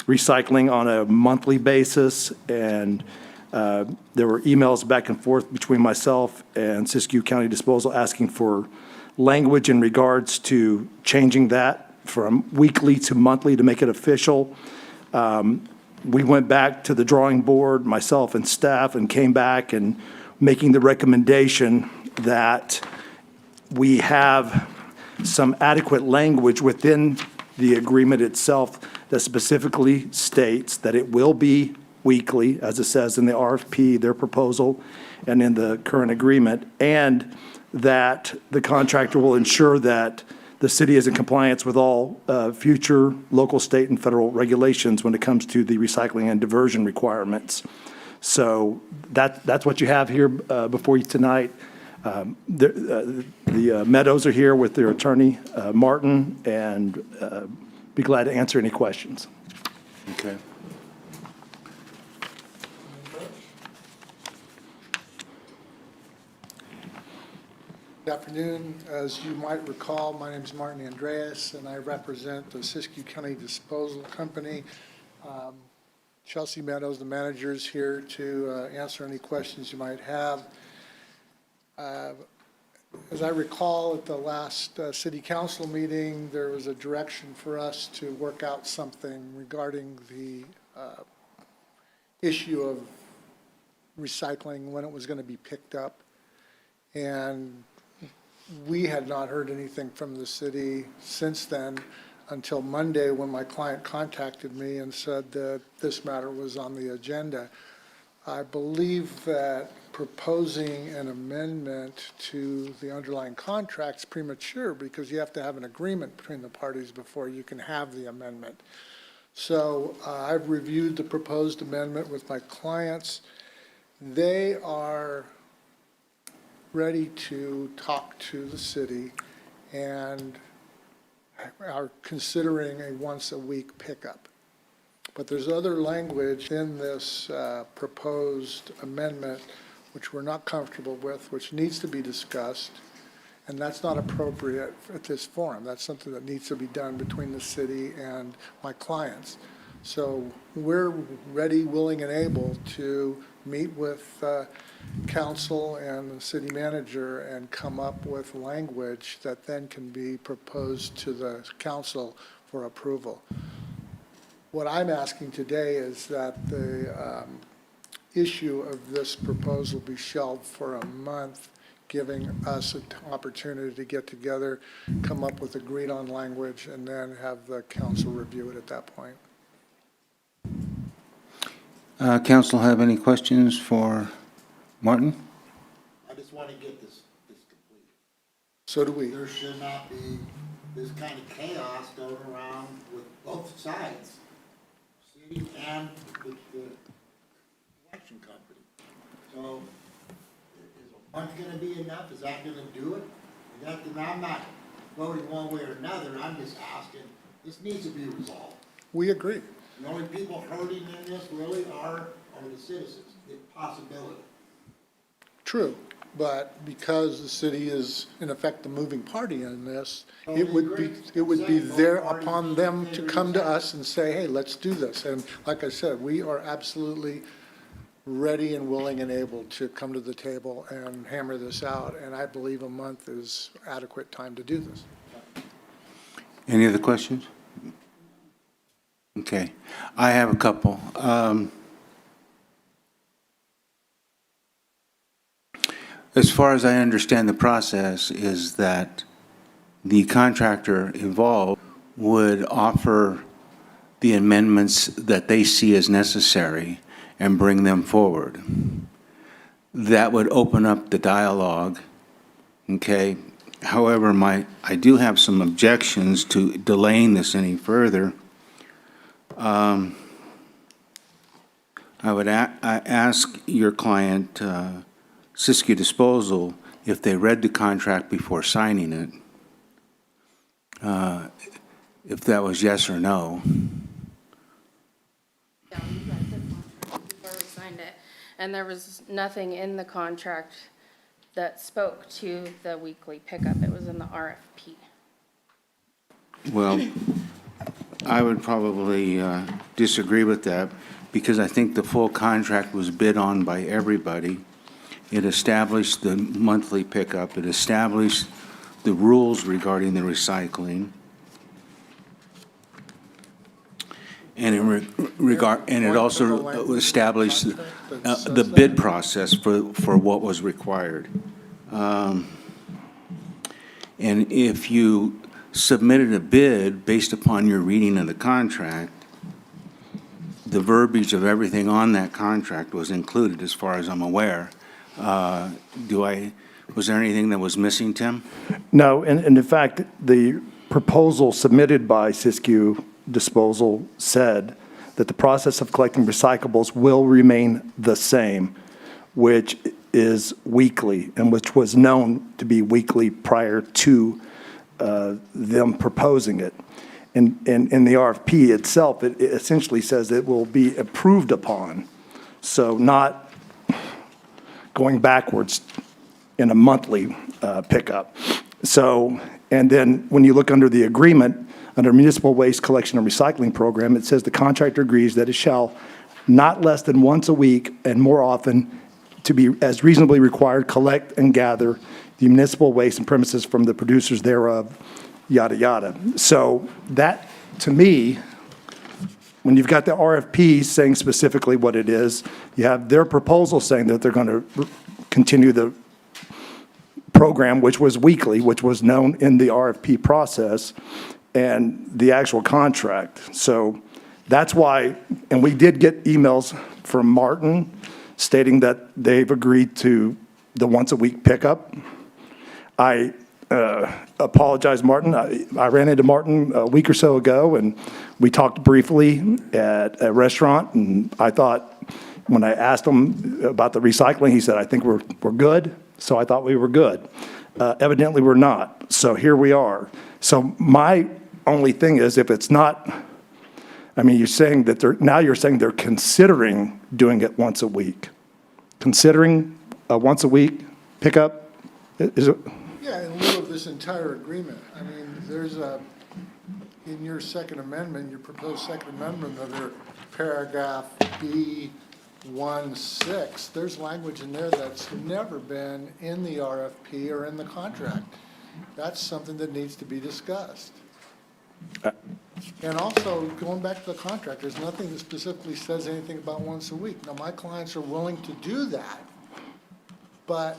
S7: recycling on a monthly basis, and there were emails back and forth between myself and Siskiyou County Disposal asking for language in regards to changing that from weekly to monthly to make it official. We went back to the drawing board, myself and staff, and came back and making the recommendation that we have some adequate language within the agreement itself that specifically states that it will be weekly, as it says in the RFP, their proposal, and in the current agreement, and that the contractor will ensure that the city is in compliance with all future local, state, and federal regulations when it comes to the recycling and diversion requirements. So that's what you have here before you tonight. The Meadows are here with their attorney, Martin, and be glad to answer any questions.
S2: Okay.
S13: Good afternoon. As you might recall, my name is Martin Andreas, and I represent the Siskiyou County Disposal Company. Chelsea Meadows, the manager, is here to answer any questions you might have. As I recall, at the last city council meeting, there was a direction for us to work out something regarding the issue of recycling, when it was going to be picked up. And we had not heard anything from the city since then until Monday, when my client contacted me and said that this matter was on the agenda. I believe that proposing an amendment to the underlying contract is premature, because you have to have an agreement between the parties before you can have the amendment. So I've reviewed the proposed amendment with my clients. They are ready to talk to the city and are considering a once-a-week pickup. But there's other language in this proposed amendment which we're not comfortable with, which needs to be discussed, and that's not appropriate at this forum. That's something that needs to be done between the city and my clients. So we're ready, willing, and able to meet with council and the city manager and come up with language that then can be proposed to the council for approval. What I'm asking today is that the issue of this proposal be shelved for a month, giving us an opportunity to get together, come up with agreed on language, and then have the council review it at that point.
S2: Council have any questions for Martin?
S4: I just want to get this completed.
S13: So do we.
S4: There should not be this kind of chaos going around with both sides, city and with the election company. So is a month going to be enough? Is that going to do it? I'm not voting one way or another. I'm just asking, this needs to be resolved.
S13: We agree.
S4: The only people hurting in this really are the citizens, the possibility.
S13: True. but because the city is in effect the moving party in this, it would be there upon them to come to us and say, hey, let's do this. And like I said, we are absolutely ready and willing and able to come to the table and hammer this out, and I believe a month is adequate time to do this.
S2: Any other questions? Okay, I have a couple. As far as I understand the process is that the contractor involved would offer the amendments that they see as necessary and bring them forward. That would open up the dialogue, okay? However, I do have some objections to delaying this any further. I would ask your client, Siskiyou Disposal, if they read the contract before signing it, if that was yes or no.
S14: Yeah, we read the contract before we signed it, and there was nothing in the contract that spoke to the weekly pickup. It was in the RFP.
S2: Well, I would probably disagree with that because I think the full contract was bid on by everybody. It established the monthly pickup. It established the rules regarding the recycling. And it also established the bid process for what was required. And if you submitted a bid based upon your reading of the contract, the verbiage of everything on that contract was included, as far as I'm aware. Was there anything that was missing, Tim?
S7: No, and in fact, the proposal submitted by Siskiyou Disposal said that the process of collecting recyclables will remain the same, which is weekly, and which was known to be weekly prior to them proposing it. And in the RFP itself, it essentially says it will be approved upon, so not going backwards in a monthly pickup. So, and then when you look under the agreement, under Municipal Waste Collection and Recycling Program, it says the contractor agrees that it shall not less than once a week and more often to be as reasonably required, collect and gather the municipal waste and premises from the producers thereof, yada, yada. So that, to me, when you've got the RFP saying specifically what it is, you have their proposal saying that they're going to continue the program, which was weekly, which was known in the RFP process, and the actual contract. So that's why, and we did get emails from Martin stating that they've agreed to the once-a-week pickup. I apologize, Martin. I ran into Martin a week or so ago, and we talked briefly at a restaurant, and I thought, when I asked him about the recycling, he said, I think we're good, so I thought we were good. Evidently, we're not, so here we are. So my only thing is, if it's not, I mean, you're saying that now you're saying they're considering doing it once a week. Considering a once a week pickup, is it?
S13: Yeah, in lieu of this entire agreement. I mean, there's in your second amendment, your proposed second amendment under paragraph B16, there's language in there that's never been in the RFP or in the contract. That's something that needs to be discussed. And also, going back to the contract, there's nothing that specifically says anything about once a week. Now, my clients are willing to do that, but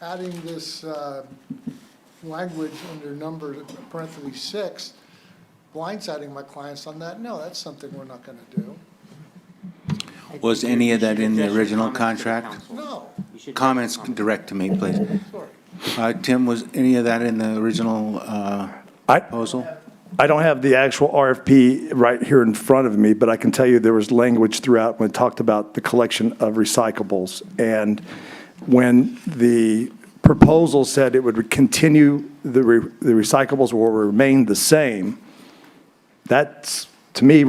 S13: adding this language under number parentheses 6, blindsiding my clients on that, no, that's something we're not going to do.
S2: Was any of that in the original contract?
S13: No.
S2: Comments direct to me, please. Tim, was any of that in the original proposal?
S7: I don't have the actual RFP right here in front of me, but I can tell you there was language throughout when it talked about the collection of recyclables. And when the proposal said it would continue, the recyclables will remain the same, that, to me,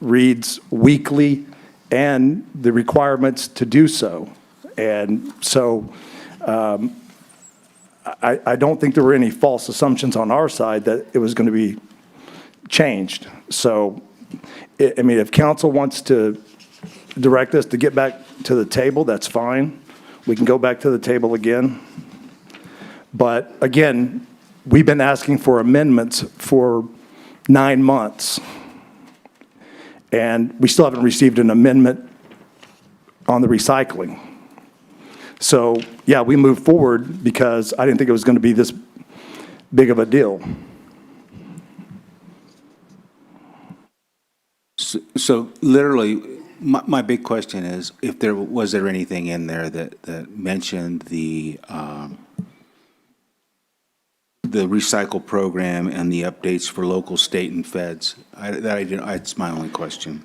S7: reads weekly and the requirements to do so. And so I don't think there were any false assumptions on our side that it was going to be changed. So, I mean, if council wants to direct us to get back to the table, that's fine. We can go back to the table again. But again, we've been asking for amendments for 9 months. And we still haven't received an amendment on the recycling. So, yeah, we moved forward because I didn't think it was going to be this big of a deal.
S2: So literally, my big question is, if there, was there anything in there that mentioned the recycle program and the updates for local, state, and feds? That's my only question.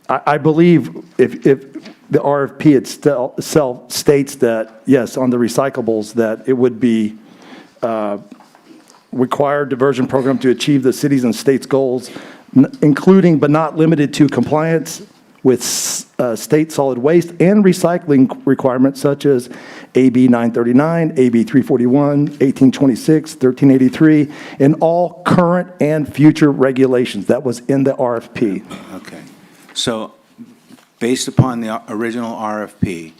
S7: I believe if the RFP itself states that, yes, on the recyclables, that it would be required diversion program to achieve the cities and states' goals, including but not limited to compliance with state solid waste and recycling requirements such as AB 939, AB 341, 1826, 1383, and all current and future regulations. That was in the RFP.
S2: Okay. So based upon the original RFP,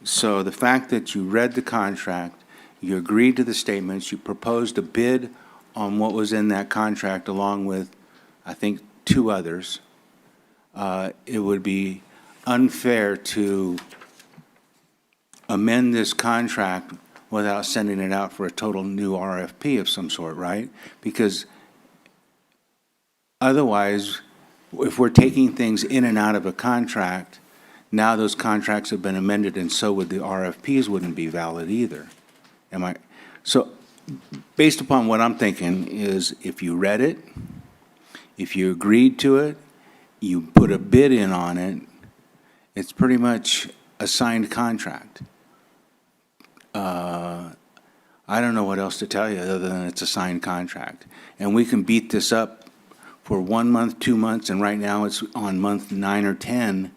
S2: so the fact that you read the contract, you agreed to the statements, you proposed a bid on what was in that contract along with, I think, 2 others, it would be unfair to amend this contract without sending it out for a total new RFP of some sort, right? Because otherwise, if we're taking things in and out of a contract, now those contracts have been amended, and so would the RFPs wouldn't be valid either. So based upon what I'm thinking is, if you read it, if you agreed to it, you put a bid in on it, it's pretty much a signed contract. I don't know what else to tell you other than it's a signed contract. And we can beat this up for 1 month, 2 months, and right now it's on month 9 or 10.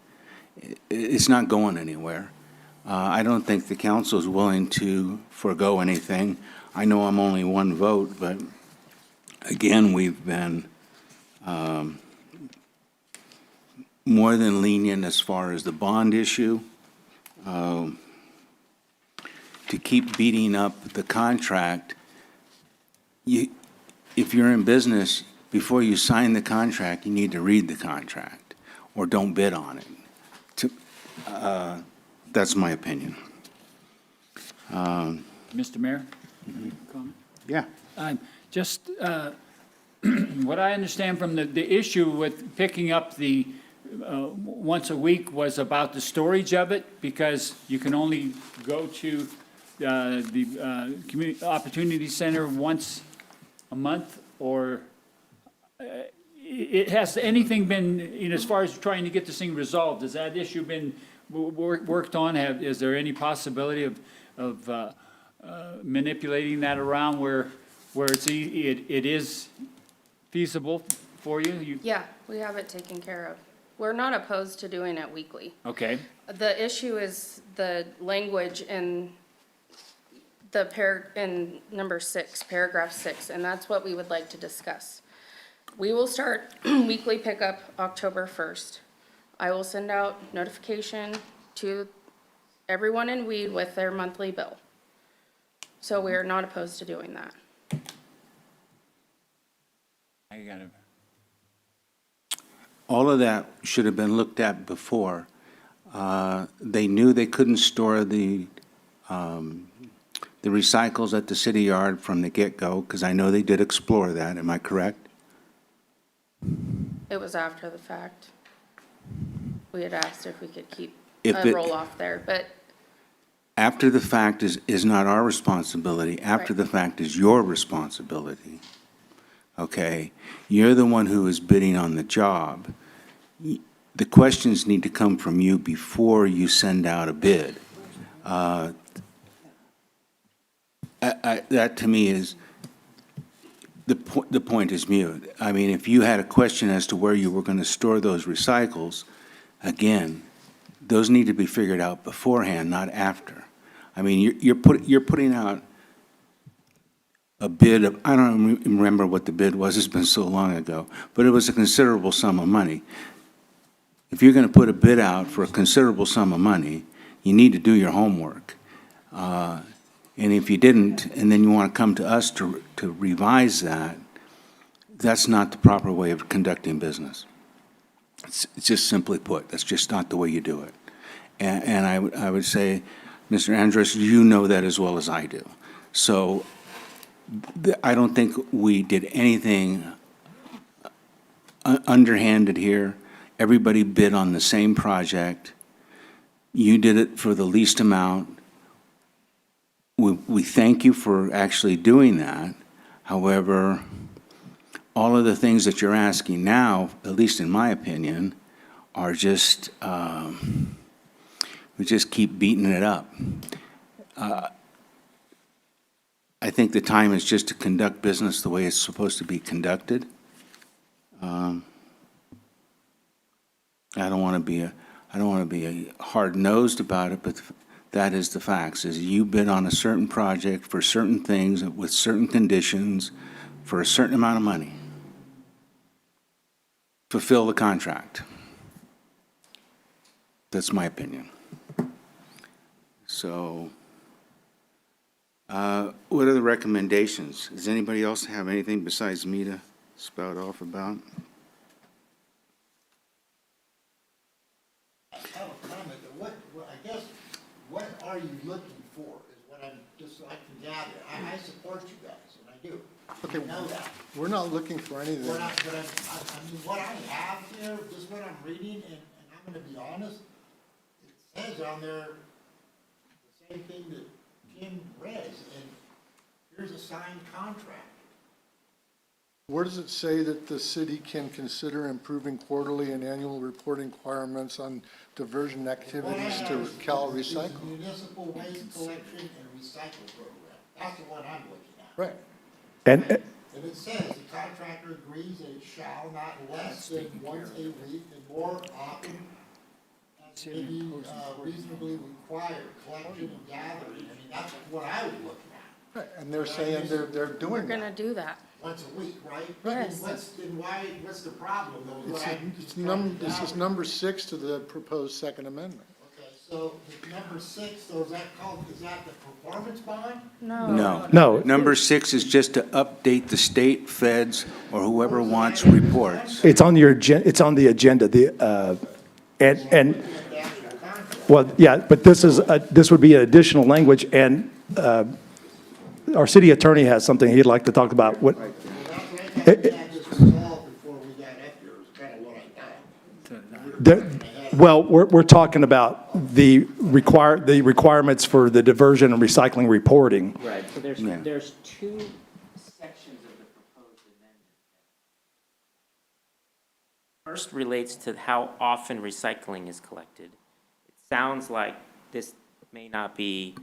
S2: It's not going anywhere. I don't think the council is willing to forego anything. I know I'm only 1 vote, but again, we've been more than lenient as far as the bond issue. To keep beating up the contract, if you're in business, before you sign the contract, you need to read the contract, or don't bid on it. That's my opinion.
S5: Mr. Mayor? Comment?
S2: Yeah.
S5: Just what I understand from the issue with picking up the once a week was about the storage of it, because you can only go to the Community Opportunity Center once a month, or it has anything been, as far as trying to get this thing resolved, has that issue been worked on? Is there any possibility of manipulating that around where it is feasible for you?
S14: Yeah, we have it taken care of. We're not opposed to doing it weekly.
S5: Okay.
S14: The issue is the language in in number 6, paragraph 6, and that's what we would like to discuss. We will start weekly pickup October 1st. I will send out notification to everyone in Weed with their monthly bill. So we are not opposed to doing that.
S5: I got it.
S2: All of that should have been looked at before. They knew they couldn't store the recycles at the city yard from the get-go, because I know they did explore that. Am I correct?
S14: It was after the fact. We had asked if we could keep
S2: If
S14: a
S2: it-
S14: roll-off there, but
S2: After the fact is not our responsibility. After
S14: Right.
S2: the fact is your responsibility. Okay? You're the one who is bidding on the job. The questions need to come from you before you send out a bid. That to me is, the point is mute. I mean, if you had a question as to where you were going to store those recycles, again, those need to be figured out beforehand, not after. I mean, you're putting out a bid of, I don't remember what the bid was, it's been so long ago, but it was a considerable sum of money. If you're gonna put a bid out for a considerable sum of money, you need to do your homework. And if you didn't, and then you wanna come to us to revise that, that's not the proper way of conducting business. It's just simply put, that's just not the way you do it. And I would say, Mr. Andrus, you know that as well as I do. So I don't think we did anything underhanded here. Everybody bid on the same project. You did it for the least amount. We thank you for actually doing that. However, all of the things that you're asking now, at least in my opinion, are just, we just keep beating it up. I think the time is just to conduct business the way it's supposed to be conducted. I don't want to be hard-nosed about it, but that is the facts, is you bid on a certain project for certain things with certain conditions for a certain amount of money. Fulfill the contract. That's my opinion. So, what are the recommendations? Does anybody else have anything besides me to spout off about?
S4: I have a comment, but I guess, what are you looking for is what I'm just, I can gather. I support you guys, and I do.
S13: Okay,
S4: I know that.
S13: we're not looking for anything.
S4: But I mean, what I have here, just what I'm reading, and I'm gonna be honest, it says on there the same thing that Jim read, and here's a signed contract.
S13: Where does it say that the city can consider improving quarterly and annual reporting requirements on diversion activities to Cal Recycle?
S4: Municipal Waste Collection and Recycle Program. That's the one I'm looking at.
S13: Right.
S7: And,
S4: And it says the contractor agrees that it shall not less than once a week and more often as may be reasonably required, collection and gathering. I mean, that's what I was looking at.
S13: Right, and they're saying they're
S14: We're
S13: doing
S14: gonna
S13: that.
S14: do that.
S4: Once a week, right?
S14: Yes.
S4: Then what's the problem though? What I'm
S13: It's
S4: trying to
S13: this is
S4: gather.
S13: number 6 to the proposed Second Amendment.
S4: Okay, so the number 6, so is that the performance bond?
S2: No.
S7: No.
S2: Number 6 is just to update the state, feds, or whoever wants reports.
S7: it's on your, it's on the agenda, and, well, yeah, but this is, this would be an additional language, and our city attorney has something he'd like to talk about. What,
S4: Well, that's what I had this resolved before we got up here, is kind of what I thought.
S7: well, we're talking about the requirements for the diversion and recycling reporting.
S8: Right, so there's,
S2: Yeah.
S8: there's two sections of the proposed amendment. First relates to how often recycling is collected. It sounds like this may not be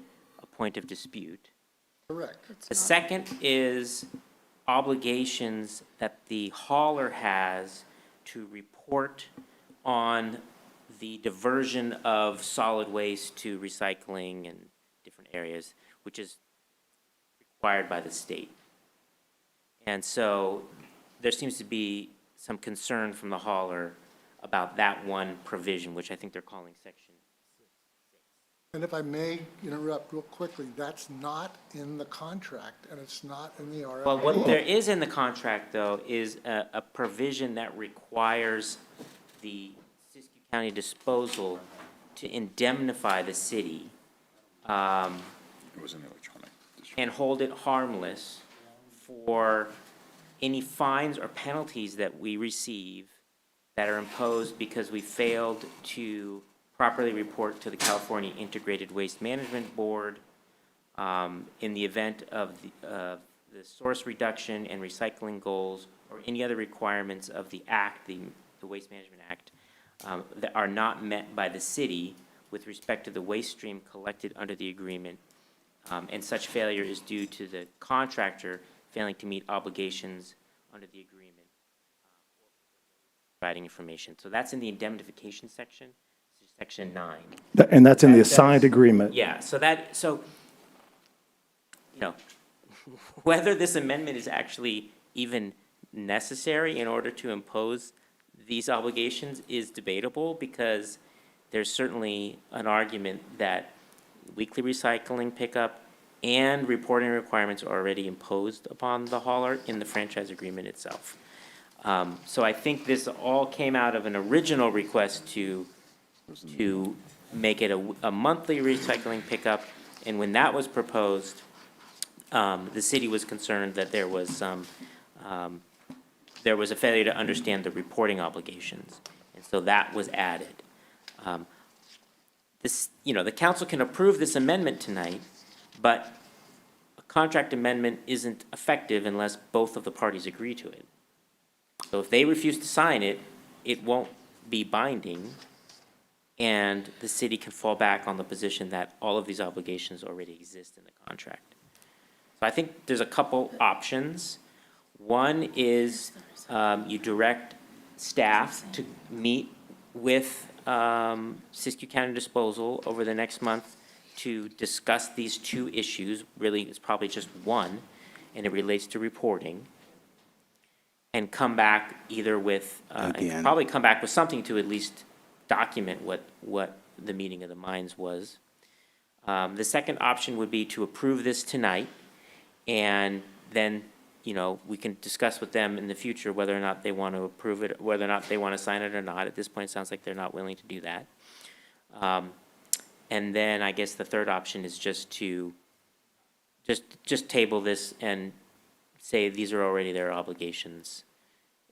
S8: a point of dispute.
S13: Correct.
S8: The second is obligations that the hauler has to report on the diversion of solid waste to recycling and different areas, which is required by the state. And so there seems to be some concern from the hauler about that one provision, which I think they're calling section.
S13: And if I may interrupt real quickly, that's not in the contract, and it's not in the RFP.
S8: Well, what there is in the contract, though, is a provision that requires the Siskiyou County Disposal to indemnify the city
S10: It was in the electronic.
S8: and hold it harmless for any fines or penalties that we receive that are imposed because we failed to properly report to the California Integrated Waste Management Board in the event of the source reduction and recycling goals or any other requirements of the act, the Waste Management Act, that are not met by the city with respect to the waste stream collected under the agreement. And such failure is due to the contractor failing to meet obligations under the agreement, providing information. So that's in the indemnification section. It's section 9.
S7: And that's in the
S8: That- that's-
S7: assigned agreement.
S8: Yeah, so, you know, whether this amendment is actually even necessary in order to impose these obligations is debatable, because there's certainly an argument that weekly recycling pickup and reporting requirements are already imposed upon the hauler in the franchise agreement itself. So I think this all came out of an original request to make it a monthly recycling pickup. And when that was proposed, the city was concerned that there was a failure to understand the reporting obligations. And so that was added. The council can approve this amendment tonight, but a contract amendment isn't effective unless both of the parties agree to it. So if they refuse to sign it, it won't be binding, and the city can fall back on the position that all of these obligations already exist in the contract. So I think there's a couple options. One is you direct staff to meet with Siskiyou County Disposal over the next month to discuss these two issues. Really, it's probably just one, and it relates to reporting. And come back either with, and probably come back with something to at least document what the meeting of the minds was. The second option would be to approve this tonight, and then, we can discuss with them in the future whether or not they want to approve it, whether or not they want to sign it or not. At this point, it sounds like they're not willing to do that. And then I guess the third option is just to just table this and say these are already their obligations.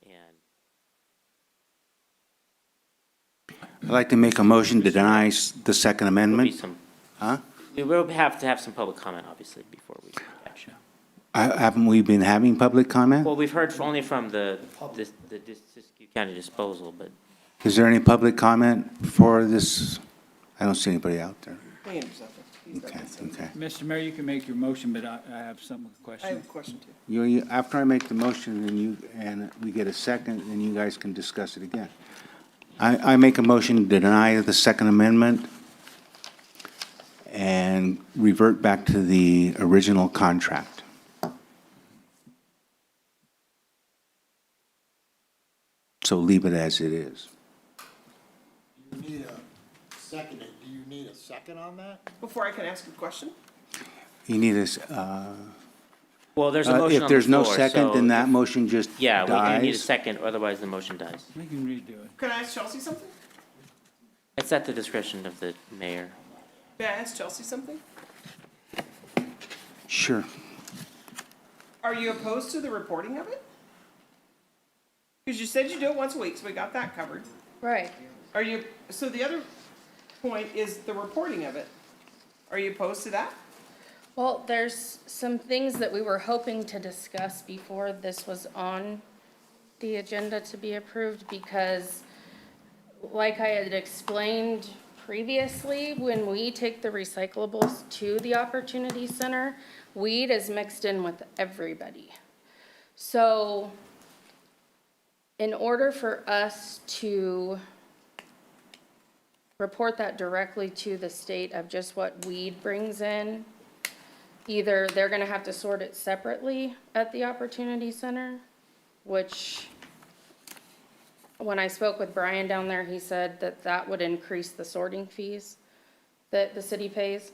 S8: And
S2: I'd like to make a motion to deny the Second
S8: there'll be
S2: Amendment.
S8: some,
S2: Huh?
S8: we will have to have some public comment, obviously, before we catch up.
S2: Haven't we been having public comment?
S8: Well, we've heard only from the Siskiyou County Disposal, but
S2: Is there any public comment for this? I don't see anybody out there.
S6: Wait a second. He's got
S2: Okay,
S6: this.
S2: okay.
S5: Mr. Mayor, you can make your motion, but I have some
S6: I
S5: question.
S6: have a question too.
S2: After I make the motion and we get a second, then you guys can discuss it again. I make a motion to deny the Second Amendment and revert back to the original contract. So leave it as it is.
S4: You need a second, do you need a second on that?
S6: Before I can ask a question?
S2: You need a,
S8: well, there's a motion on the floor.
S2: if there's no second,
S8: so
S2: then that
S8: if-
S2: motion just
S8: Yeah, we need a
S2: dies.
S8: second, otherwise the motion dies.
S5: We can redo it.
S6: Can I ask Chelsea something?
S8: It's at the discretion of the mayor.
S6: May I ask Chelsea something?
S2: Sure.
S6: Are you opposed to the reporting of it? Because you said you do it once a week, so we got that covered.
S14: Right.
S6: So the other point is the reporting of it. Are you opposed to that?
S14: Well, there's some things that we were hoping to discuss before this was on the agenda to be approved, because like I had explained previously, when we take the recyclables to the Opportunity Center, weed is mixed in with everybody. So in order for us to report that directly to the state of just what weed brings in, either they're gonna have to sort it separately at the Opportunity Center, which, when I spoke with Brian down there, he said that that would increase the sorting fees that the city pays.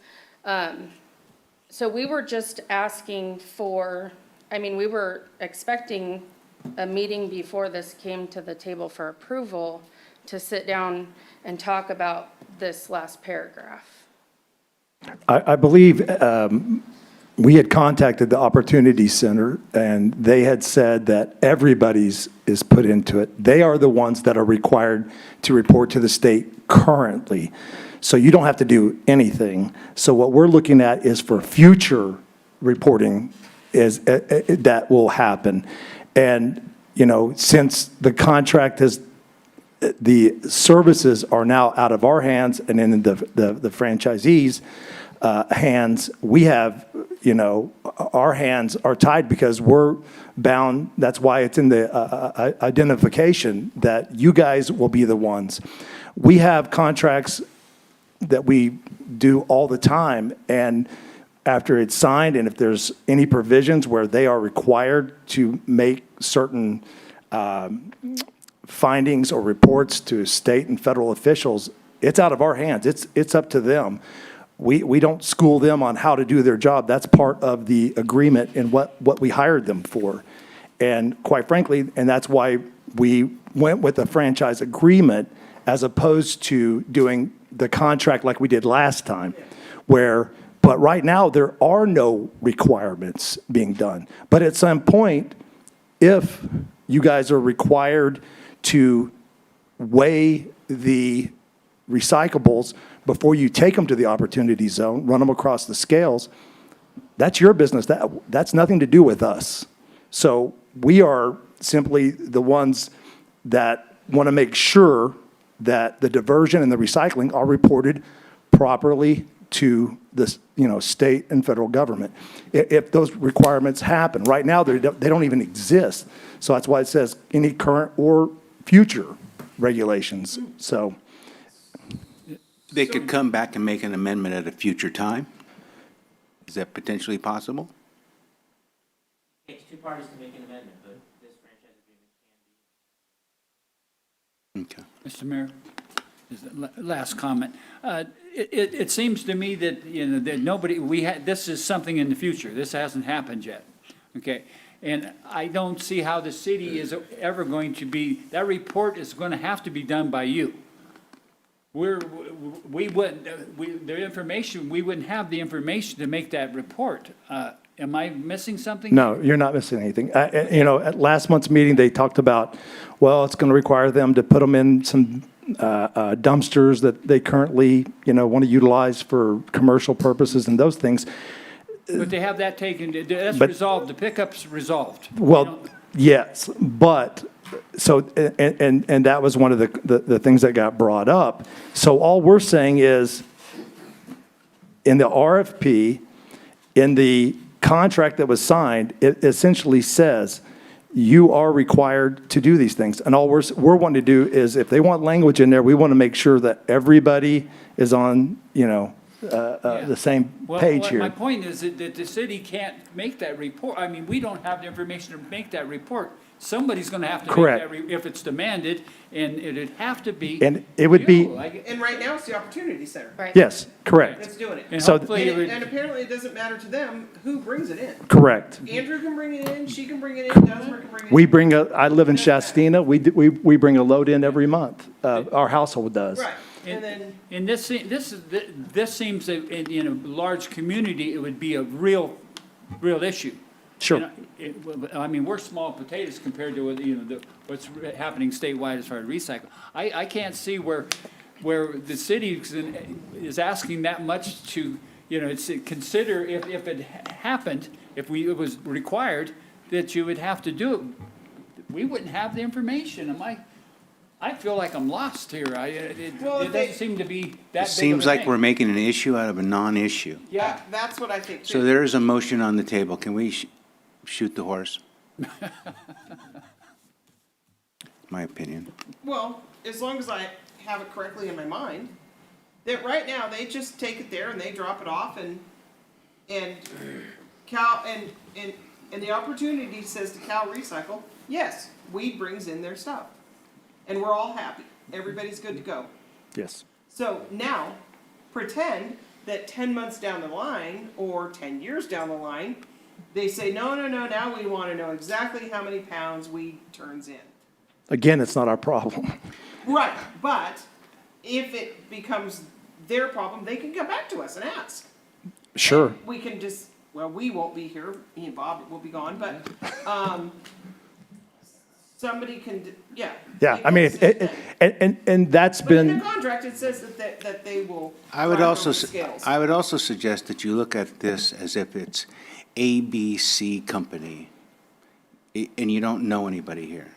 S14: So we were just asking for, we were expecting a meeting before this came to the table for approval to sit down and talk about this last paragraph.
S7: I believe we had contacted the Opportunity Center, and they had said that everybody's is put into it. They are the ones that are required to report to the state currently. So you don't have to do anything. So what we're looking at is for future reporting is that will happen. And, since the contract is, the services are now out of our hands and in the franchisees' hands, we have, our hands are tied because we're bound. That's why it's in the identification that you guys will be the ones. we have contracts that we do all the time, and after it's signed, and if there's any provisions where they are required to make certain findings or reports to state and federal officials, it's out of our hands. It's up to them. We don't school them on how to do their job. That's part of the agreement and what we hired them for. And quite frankly, and that's why we went with a franchise agreement as opposed to doing the contract like we did last time, but right now, there are no requirements being done. But at some point, if you guys are required to weigh the recyclables before you take them to the opportunity zone, run them across the scales, that's your business. That's nothing to do with us. So we are simply the ones that want to make sure that the diversion and the recycling are reported properly to the state and federal government. If those requirements happen, right now they don't even exist. So that's why it says any current or future regulations. So
S2: They could come back and make an amendment at a future time? Is that potentially possible?
S8: It takes two parties to make an amendment, but this franchise agreement can be.
S2: Okay.
S5: Mr. Mayor, is the last comment. It seems to me that, that nobody, this is something in the future. This hasn't happened yet, okay? And I don't see how the city is ever going to be, that report is going to have to be done by you. We wouldn't have the information to make that report. Am I missing something?
S7: no, you're not missing anything. At last month's meeting, they talked about, well, it's going to require them to put them in some dumpsters that they currently, want to utilize for commercial purposes and those things.
S5: But they have that taken, that's
S7: But-
S5: resolved, the pickup's resolved.
S7: Well, yes, but, so, and that was one of the things that got brought up. So all we're saying is, in the RFP, in the contract that was signed, it essentially says, you are required to do these things. And all we're wanting to do is, if they want language in there, we want to make sure that everybody is on, the same page
S5: Well,
S7: here.
S5: my point is that the city can't make that report. I mean, we don't have the information to make that report. Somebody's going to have to make
S7: Correct.
S5: that, if it's demanded, and it'd have to be.
S7: And it would be,
S5: you.
S6: And right now, it's the Opportunity Center
S14: Right.
S7: yes, correct,
S6: that's doing it.
S5: And
S7: So-
S5: hopefully it would.
S6: And apparently, it doesn't matter to them who brings it in.
S7: correct.
S6: Andrew can bring it in, she can bring it in, Desmer can bring it in.
S7: I live in Shastina, we bring a load in every month, our household does.
S6: Right, and then,
S5: And this seems that in a large community, it would be a real issue.
S7: Sure.
S5: I mean, we're small potatoes compared to, what's happening statewide as far as recycle. I can't see where the city is asking that much to, consider if it happened, if it was required, that you would have to do it. We wouldn't have the information. I feel like I'm lost here. It doesn't seem to be that big of a
S2: It seems like
S5: thing.
S2: we're making an issue out of a non-issue.
S5: Yeah.
S6: that's what I think
S2: So
S6: too.
S2: there is a motion on the table. Can we shoot the horse? My opinion.
S6: Well, as long as I have it correctly in my mind, that right now, they just take it there and they drop it off and Cal, and the Opportunity says to Cal Recycle, yes, Weed brings in their stuff. And we're all happy. Everybody's good to go.
S7: Yes.
S6: So now, pretend that 10 months down the line, or 10 years down the line, they say, no, now we want to know exactly how many pounds weed turns in.
S7: Again, it's not our problem.
S6: Right, but if it becomes their problem, they can come back to us and ask.
S7: Sure.
S6: We can just, well, we won't be here, me and Bob will be gone, but, somebody can, yeah.
S7: Yeah,
S6: they
S7: I mean,
S6: can say that.
S7: and that's
S6: But in the
S7: been,
S6: contract, it says that they will.
S2: I would
S6: drive
S2: also,
S6: over the scales.
S2: I would also suggest that you look at this as if it's ABC company, and you don't know anybody here.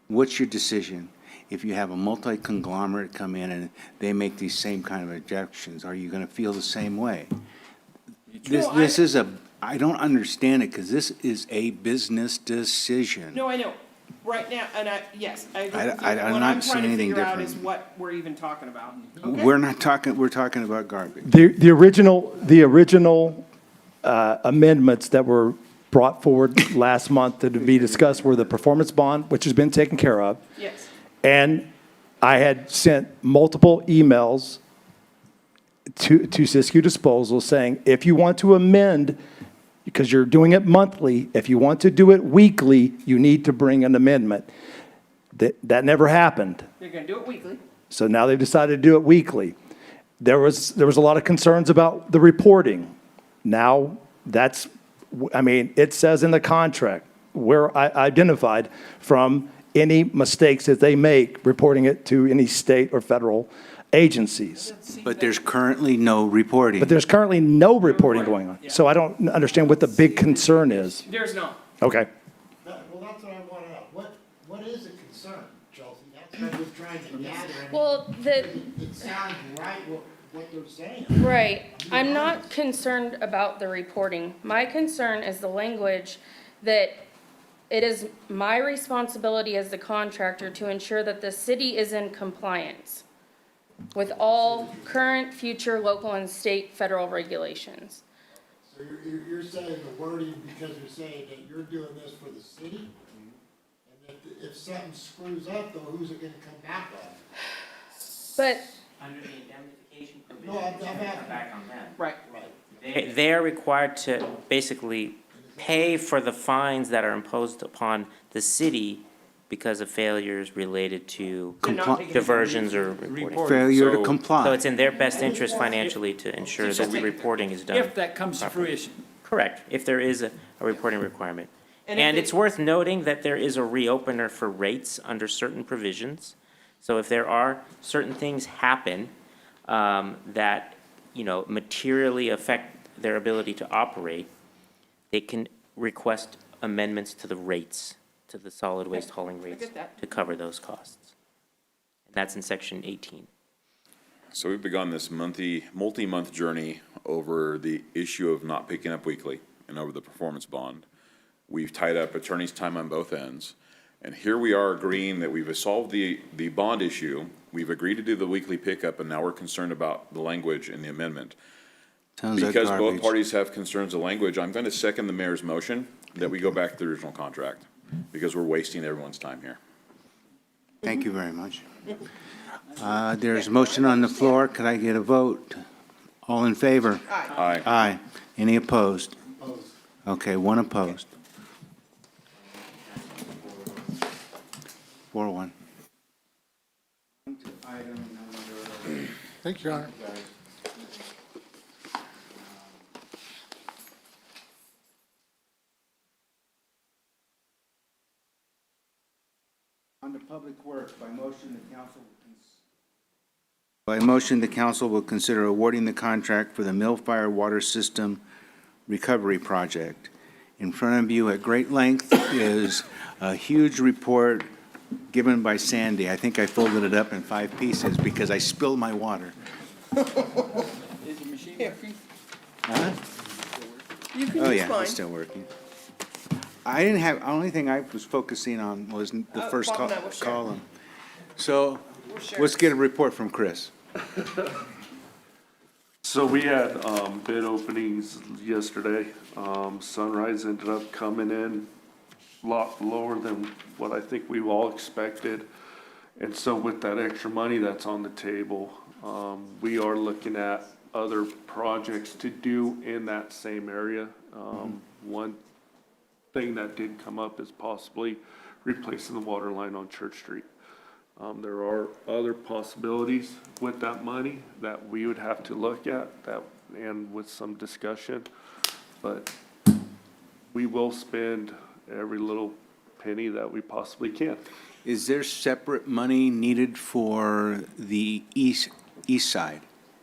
S2: What's your decision? If you have a multi-conglomerate come in and they make these same kind of objections, are you going to feel the same way? This is I don't understand it, because this is a business decision.
S6: No, I know, right now, and yes, I agree
S2: I-
S6: with you.
S2: I- I'm
S6: What
S2: not
S6: I'm
S2: seeing
S6: trying to
S2: anything
S6: figure out
S2: different.
S6: is what we're even talking about. Okay?
S2: We're not talking, we're talking about garbage.
S7: The original amendments that were brought forward last month to be discussed were the performance bond, which has been taken care of.
S6: Yes.
S7: And I had sent multiple emails to Siskiyou Disposal saying, if you want to amend, because you're doing it monthly, if you want to do it weekly, you need to bring an amendment. That never happened.
S6: They're gonna do it weekly.
S7: So now they've decided to do it weekly. There was a lot of concerns about the reporting. Now, that's, I mean, it says in the contract, where I identified from any mistakes that they make, reporting it to any state or federal agencies.
S2: But there's currently no reporting.
S7: But there's currently no reporting going on. So I don't understand what the big concern is.
S6: There's no.
S7: Okay.
S4: Well, that's what I want to know. What is the concern, Chelsea? That's what I was trying to gather. and
S14: Well, the,
S4: It sounds right what they're saying.
S14: right, I'm not concerned about the reporting. My concern is the language that it is my responsibility as the contractor to ensure that the city is in compliance with all current, future, local, and state federal regulations.
S4: So you're saying the wording because you're saying that you're doing this for the city? And that if something screws up, though, who's it gonna come back on?
S14: But
S8: Under the indemnification
S4: No, I'm asking.
S8: back on them.
S6: Right.
S8: They are required to basically pay for the fines that are imposed upon the city because of failures related to diversions or reporting.
S2: Failure to
S10: So-
S2: comply.
S8: So it's in their best interest financially to ensure that the reporting is done.
S5: If that comes to
S8: properly.
S5: fruition.
S8: Correct, if there is a reporting requirement.
S6: And if
S8: And
S6: it-
S8: it's worth noting that there is a reopener for rates under certain provisions. So if there are certain things happen that, materially affect their ability to operate, they can request amendments to the rates, to the solid waste hauling rates,
S6: get that.
S8: to cover those costs. And that's in section 18.
S10: So we've begun this multi-month journey over the issue of not picking up weekly and over the performance bond. We've tied up attorney's time on both ends. And here we are agreeing that we've solved the bond issue. We've agreed to do the weekly pickup, and now we're concerned about the language in the amendment.
S2: Sounds like
S10: Because both
S2: garbage.
S10: parties have concerns of language, I'm going to second the mayor's motion that we go back to the original contract, because we're wasting everyone's time here.
S2: Thank you very much. There's a motion on the floor. Could I get a vote? All in favor?
S10: Aye.
S2: Aye. Any opposed? Okay, one opposed. 4-1.
S13: Thank you, Your Honor.
S2: On to Public Works, by motion, the council will consider awarding the contract for the Mill Fire Water System Recovery Project. In front of you at great length is a huge report given by Sandy. I think I folded it up in 5 pieces because I spilled my water.
S5: Is the machine working?
S2: Huh?
S6: You can
S2: Oh,
S6: use
S2: yeah,
S6: mine.
S2: it's still working. I didn't have, only thing I was focusing on was the first
S6: bottom line, we'll share.
S2: column. So,
S6: We'll share.
S2: let's get a report from Chris.
S15: So we had bid openings yesterday. Sunrise ended up coming in a lot lower than what I think we all expected. And so with that extra money that's on the table, we are looking at other projects to do in that same area. One thing that did come up is possibly replacing the water line on Church Street. There are other possibilities with that money that we would have to look at, and with some discussion. But we will spend every little penny that we possibly can.
S2: Is there separate money needed for the east side,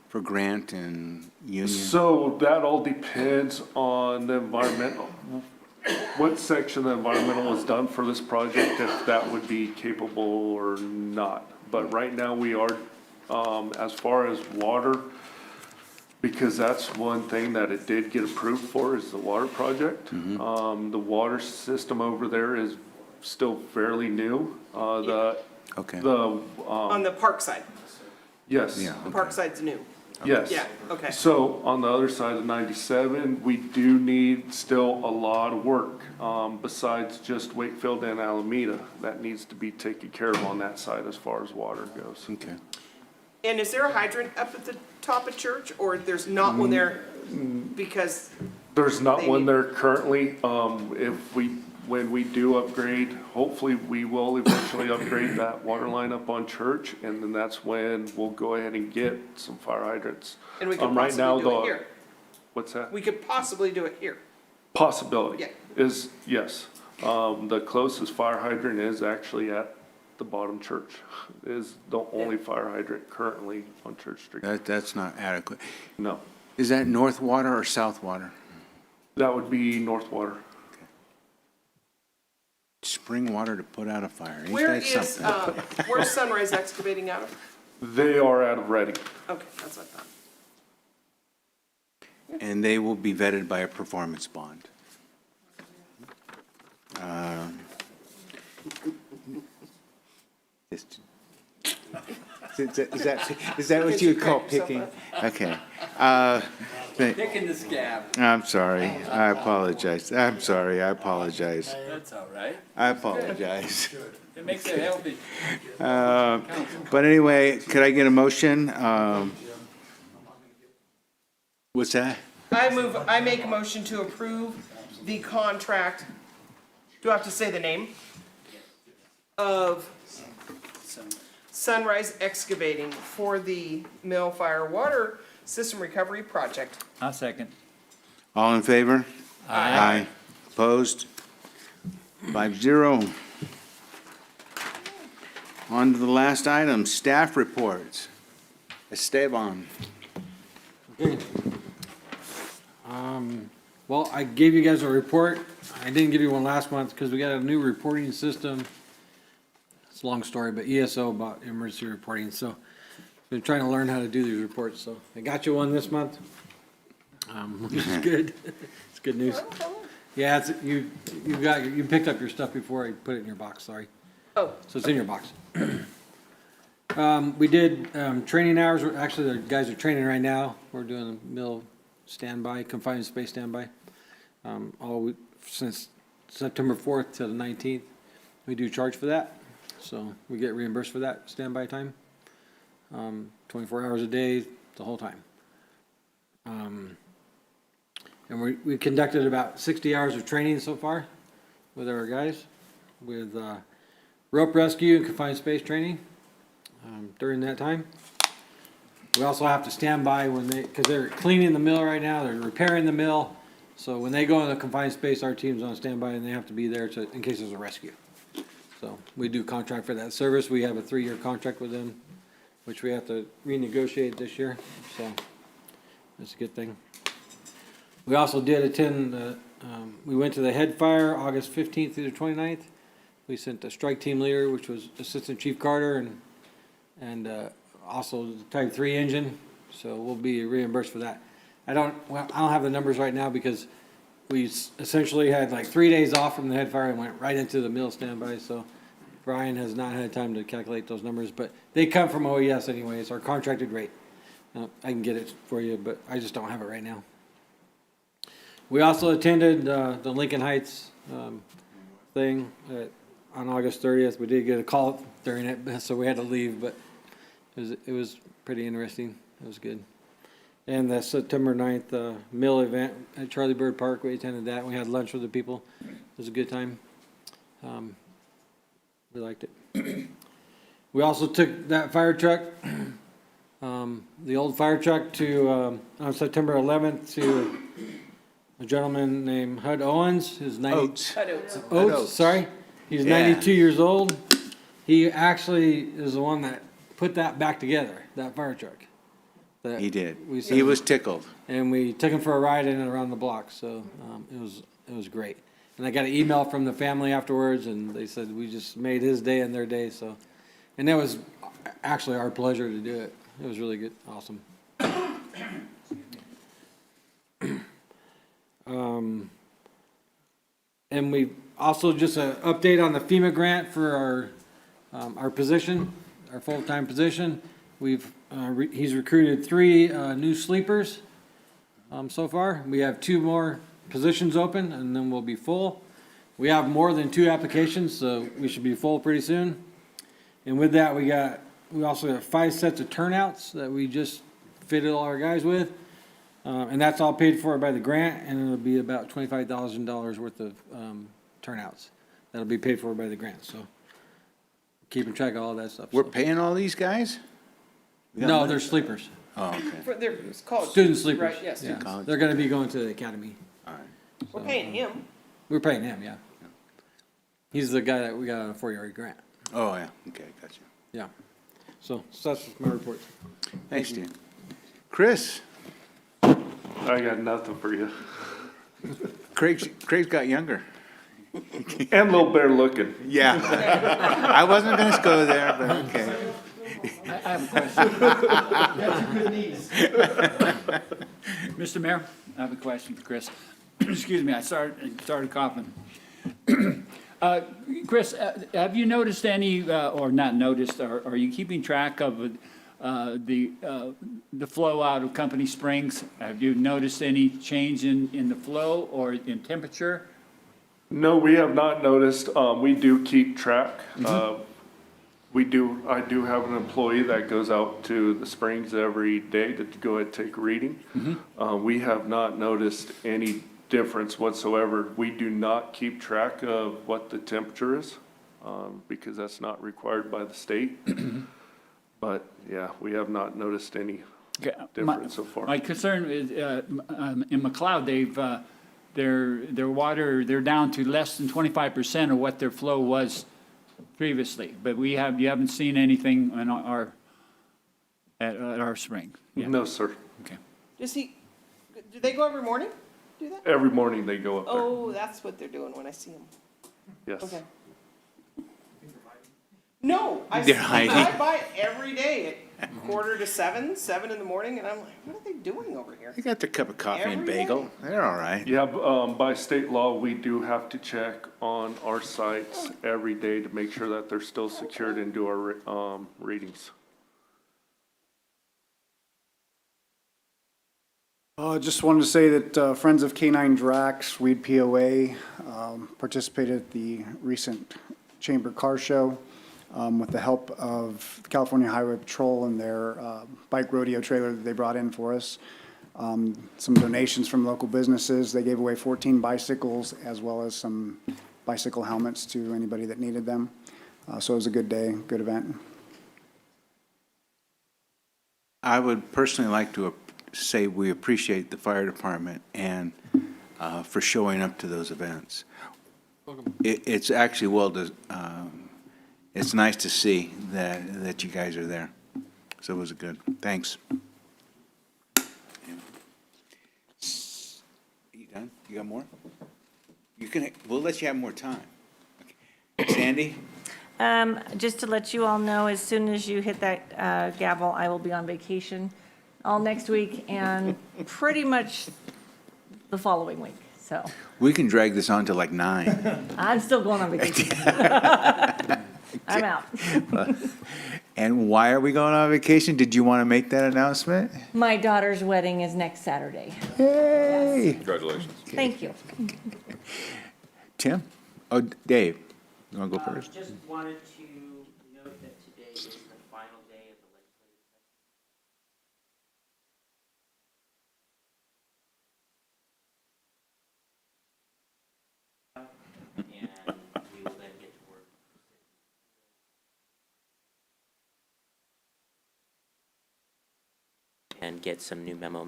S2: for Grant and Union?
S15: So that all depends on the environmental, what section of the environmental was done for this project, if that would be capable or not. But right now, we are, as far as water, because that's one thing that it did get approved for, is the water project. The water system over there is still fairly new.
S2: Okay.
S6: On the park side,
S15: Yes.
S2: Yeah.
S6: the park side's new.
S15: Yes.
S6: Yeah, okay.
S15: So on the other side of 97, we do need still a lot of work, besides just Wakefield and Alameda. That needs to be taken care of on that side as far as water goes.
S2: Okay.
S6: And is there a hydrant up at the top of church, or there's not one there because,
S15: There's not
S6: They
S15: one
S6: need-
S15: there currently. When we do upgrade, hopefully we will eventually upgrade that water line up on Church, and then that's when we'll go ahead and get some fire hydrants.
S6: and we could
S15: Right now,
S6: possibly do it
S15: the-
S6: here?
S15: What's that?
S6: We could possibly do it here.
S15: Possibility.
S6: Yeah.
S15: Is, yes. The closest fire hydrant is actually at the bottom church, is the only fire hydrant currently on Church Street.
S2: That's not adequate.
S15: No,
S2: Is that north water or south water?
S15: that would be North Water.
S2: Spring water to put out a fire. Ain't
S6: Where
S2: that
S6: is,
S2: something?
S6: where's Sunrise Excavating out of?
S15: They are out of Reading.
S6: Okay, that's what I thought.
S2: And they will be vetted by a performance bond. Just- Is that what you would call picking? Okay.
S1: Picking the scab.
S2: I'm sorry. I apologize. I'm sorry. I apologize.
S1: That's all right.
S2: I apologize.
S1: It makes it healthy.
S2: But anyway, could I get a motion? What's that?
S6: I make a motion to approve the contract, do I have to say the name? Of Sunrise Excavating for the Mill Fire Water System Recovery Project.
S1: I'll second.
S2: All in favor? Aye. Opposed? 5-0. On to the last item, staff reports. Esteban.
S16: Well, I gave you guys a report. I didn't give you one last month because we got a new reporting system. It's a long story, but ESO about emergency reporting. So been trying to learn how to do these reports. So I got you one this month, which is good. It's good news. Yeah, it's, you picked up your stuff before I put it in your box. Sorry.
S6: Oh.
S16: So it's in your box. We did training hours. Actually, the guys are training right now. We're doing a mill standby, confined space standby. Since September 4th to the 19th, we do charge for that. So we get reimbursed for that standby time. 24 hours a day, the whole time. And we conducted about 60 hours of training so far with our guys, with rope rescue and confined space training during that time. We also have to stand by when because they're cleaning the mill right now, they're repairing the mill. So when they go in the confined space, our team's on standby and they have to be there in case there's a rescue. So we do contract for that service. We have a 3-year contract with them, which we have to renegotiate this year. So that's a good thing. We also did attend, we went to the head fire August 15th through the 29th. We sent a strike team leader, which was Assistant Chief Carter, and also the Type 3 engine, so we'll be reimbursed for that. I don't have the numbers right now because we essentially had like 3 days off from the head fire and went right into the mill standby, so Brian has not had time to calculate those numbers, but they come from OES anyway. It's our contracted rate. I can get it for you, but I just don't have it right now. We also attended the Lincoln Heights thing on August 30th. We did get a call during it, so we had to leave, but it was pretty interesting. It was good. And the September 9th mill event at Charlie Bird Park, we attended that. We had lunch with the people. It was a good time. We liked it. We also took that fire truck, the old fire truck, to on September 11th to a gentleman named Hud Owens, who's 90. Oates, sorry. He's 92 years old. He actually is the one that put that back together, that fire truck.
S2: He did. He was tickled.
S16: And we took him for a ride in and around the block, so it was great. And I got an email from the family afterwards, and they said we just made his day and their day. So, and that was actually our pleasure to do it. It was really good, awesome. And we Also, just an update on the FEMA grant for our position, our full-time position. He's recruited 3 new sleepers so far. We have 2 more positions open, and then we'll be full. We have more than 2 applications, so we should be full pretty soon. And with that, we also have 5 sets of turnouts that we just fitted all our guys with. And that's all paid for by the grant, and it'll be about $25,000 worth of turnouts. That'll be paid for by the grant, so keeping track of all that stuff.
S2: We're
S16: so.
S2: paying all these guys?
S16: No, they're sleepers.
S2: Oh, okay.
S6: For their college.
S16: Student sleepers.
S6: Right, yes.
S16: Yeah.
S2: College.
S16: They're gonna be going to the academy.
S2: All right.
S6: We're paying him.
S16: We're paying him, yeah. He's the guy that we got on a 4-year grant.
S2: Oh, yeah, okay, got you.
S16: Yeah. So that's my report.
S2: Thanks, Steve. Chris?
S15: I got nothing for you.
S2: Craig's got younger.
S15: And a little better looking.
S2: Yeah. I wasn't gonna go there, but okay.
S5: I have a question. Mr. Mayor, I have a question for Chris. Excuse me, I started coughing. Chris, have you noticed any, or not noticed, or are you keeping track of the flow out of Company Springs? Have you noticed any change in the flow or in temperature?
S15: No, we have not noticed. We do keep track. I do have an employee that goes out to the springs every day to go ahead and take a reading. We have not noticed any difference whatsoever. We do not keep track of what the temperature is, because that's not required by the state. But yeah, we have not noticed any difference so far.
S5: My concern is, in McLeod, their water, they're down to less than 25% of what their flow was previously, but you haven't seen anything in at our spring? Yeah.
S15: No, sir.
S5: Okay.
S6: Do they go every morning? Do that?
S15: Every morning they go up there.
S6: Oh, that's what they're doing when I see them.
S15: Yes.
S6: Okay. No, I
S2: They're hiding.
S6: drive by every day at 6:45, 7 in the morning, and I'm like, what are they doing over here?
S2: They got their cup of coffee and
S6: Every
S2: bagel.
S6: day.
S2: They're all right.
S15: Yeah, by state law, we do have to check on our sites every day to make sure that they're still secured and do our readings.
S17: Just wanted to say that Friends of Canine Drax, Weed POA, participated at the recent Chamber Car Show with the help of the California Highway Patrol and their bike rodeo trailer that they brought in for us. Some donations from local businesses. They gave away 14 bicycles as well as some bicycle helmets to anybody that needed them. So it was a good day, good event.
S2: I would personally like to say we appreciate the fire department and for showing up to those events. It's actually it's nice to see that you guys are there. So it was good. Thanks. You done? You got more? We'll let you have more time. Okay. Sandy?
S3: Just to let you all know, as soon as you hit that gavel, I will be on vacation all next week and pretty much the following week, so.
S2: We can drag this on to like 9.
S3: I'm still going on vacation. I'm out.
S2: And why are we going on vacation? Did you want to make that announcement?
S3: My daughter's wedding is next Saturday.
S2: Yay!
S10: Congratulations.
S3: Thank you.
S2: Tim? Oh, Dave, you want to go first?
S8: Just wanted to note that today is the final day of the legislative session. And we will then get to work. And get some new memo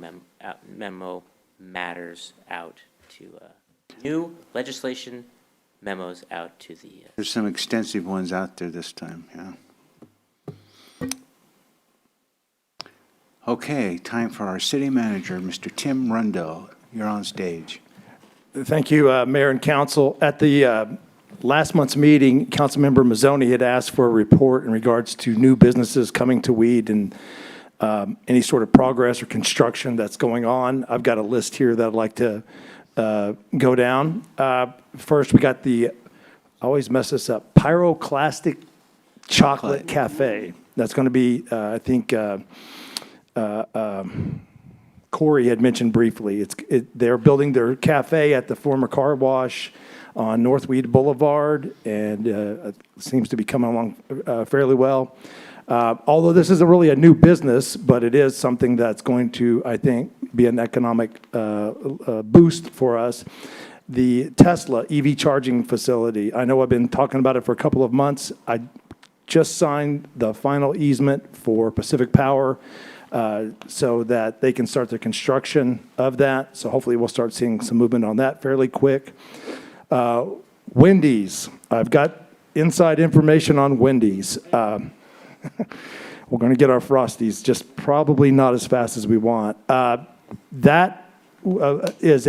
S8: matters out to, new legislation memos out to the.
S2: There's some extensive ones out there this time, yeah. Okay, time for our city manager, Mr. Tim Rundle. You're on stage.
S7: Thank you, Mayor and Council. At the last month's meeting, Councilmember Mazzoni had asked for a report in regards to new businesses coming to Weed and any sort of progress or construction that's going on. I've got a list here that I'd like to go down. First, we got the always mess this up, Pyroclastic Chocolate Cafe. That's going to be, I think, Corey had mentioned briefly. They're building their cafe at the former car wash on Northweed Boulevard, and it seems to be coming along fairly well. Although this isn't really a new business, but it is something that's going to, I think, be an economic boost for us. The Tesla EV charging facility, I know I've been talking about it for a couple of months. I just signed the final easement for Pacific Power so that they can start the construction of that. So hopefully we'll start seeing some movement on that fairly quick. Wendy's, I've got inside information on Wendy's. We're going to get our Frosties, just probably not as fast as we want. That is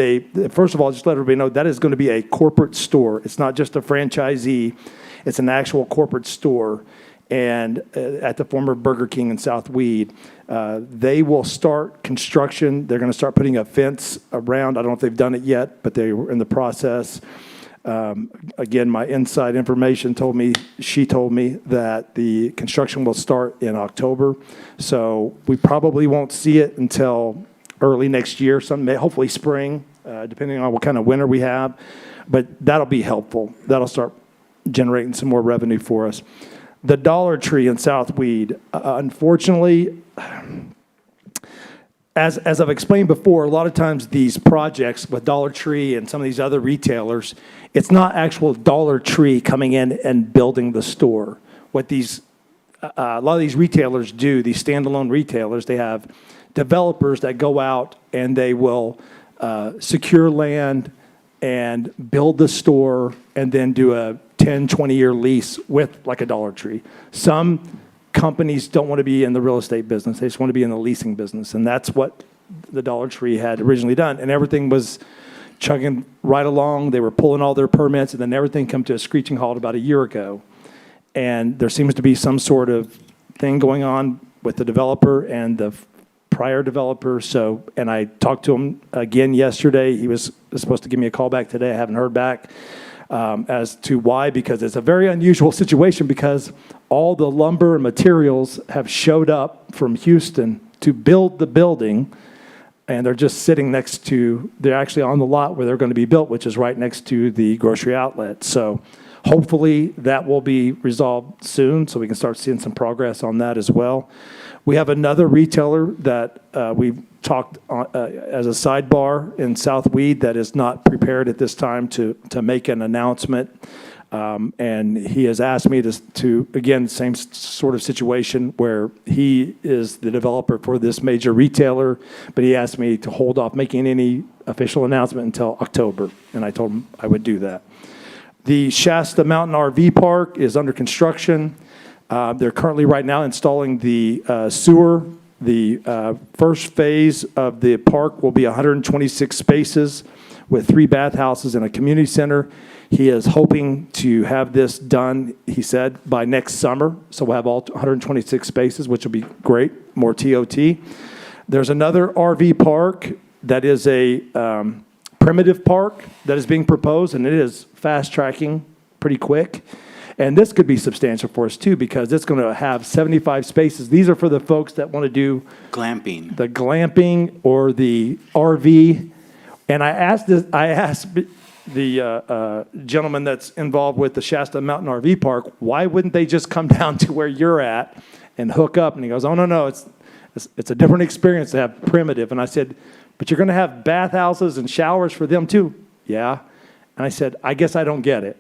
S7: first of all, just let everybody know, that is going to be a corporate store. It's not just a franchisee. It's an actual corporate store. And at the former Burger King in South Weed, they will start construction. They're going to start putting a fence around. I don't know if they've done it yet, but they were in the process. Again, my inside information she told me that the construction will start in October. So we probably won't see it until early next year, hopefully spring, depending on what kind of winter we have. But that'll be helpful. That'll start generating some more revenue for us. The Dollar Tree in South Weed, unfortunately, as I've explained before, a lot of times these projects with Dollar Tree and some of these other retailers, it's not actual Dollar Tree coming in and building the store. What a lot of these retailers do, these standalone retailers, they have developers that go out and they will secure land and build the store and then do a 10, 20-year lease with like a Dollar Tree. Some companies don't want to be in the real estate business. They just want to be in the leasing business. And that's what the Dollar Tree had originally done. And everything was chugging right along. They were pulling all their permits, and then everything came to a screeching halt about a year ago. And there seems to be some sort of thing going on with the developer and the prior developer. And I talked to him again yesterday. He was supposed to give me a call back today. I haven't heard back as to why, because it's a very unusual situation, because all the lumber and materials have showed up from Houston to build the building, and they're just sitting they're actually on the lot where they're going to be built, which is right next to the grocery outlet. So hopefully that will be resolved soon, so we can start seeing some progress on that as well. We have another retailer that we've talked as a sidebar in South Weed that is not prepared at this time to make an announcement. And he has asked me to, again, same sort of situation where he is the developer for this major retailer, but he asked me to hold off making any official announcement until October, and I told him I would do that. The Shasta Mountain RV Park is under construction. They're currently right now installing the sewer. The first phase of the park will be 126 spaces with 3 bathhouses and a community center. He is hoping to have this done, he said, by next summer. So we'll have all 126 spaces, which will be great, more TOT. There's another RV park that is a primitive park that is being proposed, and it is fast tracking pretty quick. And this could be substantial for us too, because it's going to have 75 spaces. These are for the folks that want to do
S2: Glamping.
S7: the glamping or the RV. And I asked the gentleman that's involved with the Shasta Mountain RV Park, why wouldn't they just come down to where you're at and hook up? And he goes, oh, no, it's a different experience to have primitive. And I said, but you're going to have bathhouses and showers for them too? Yeah. And I said, I guess I don't get it.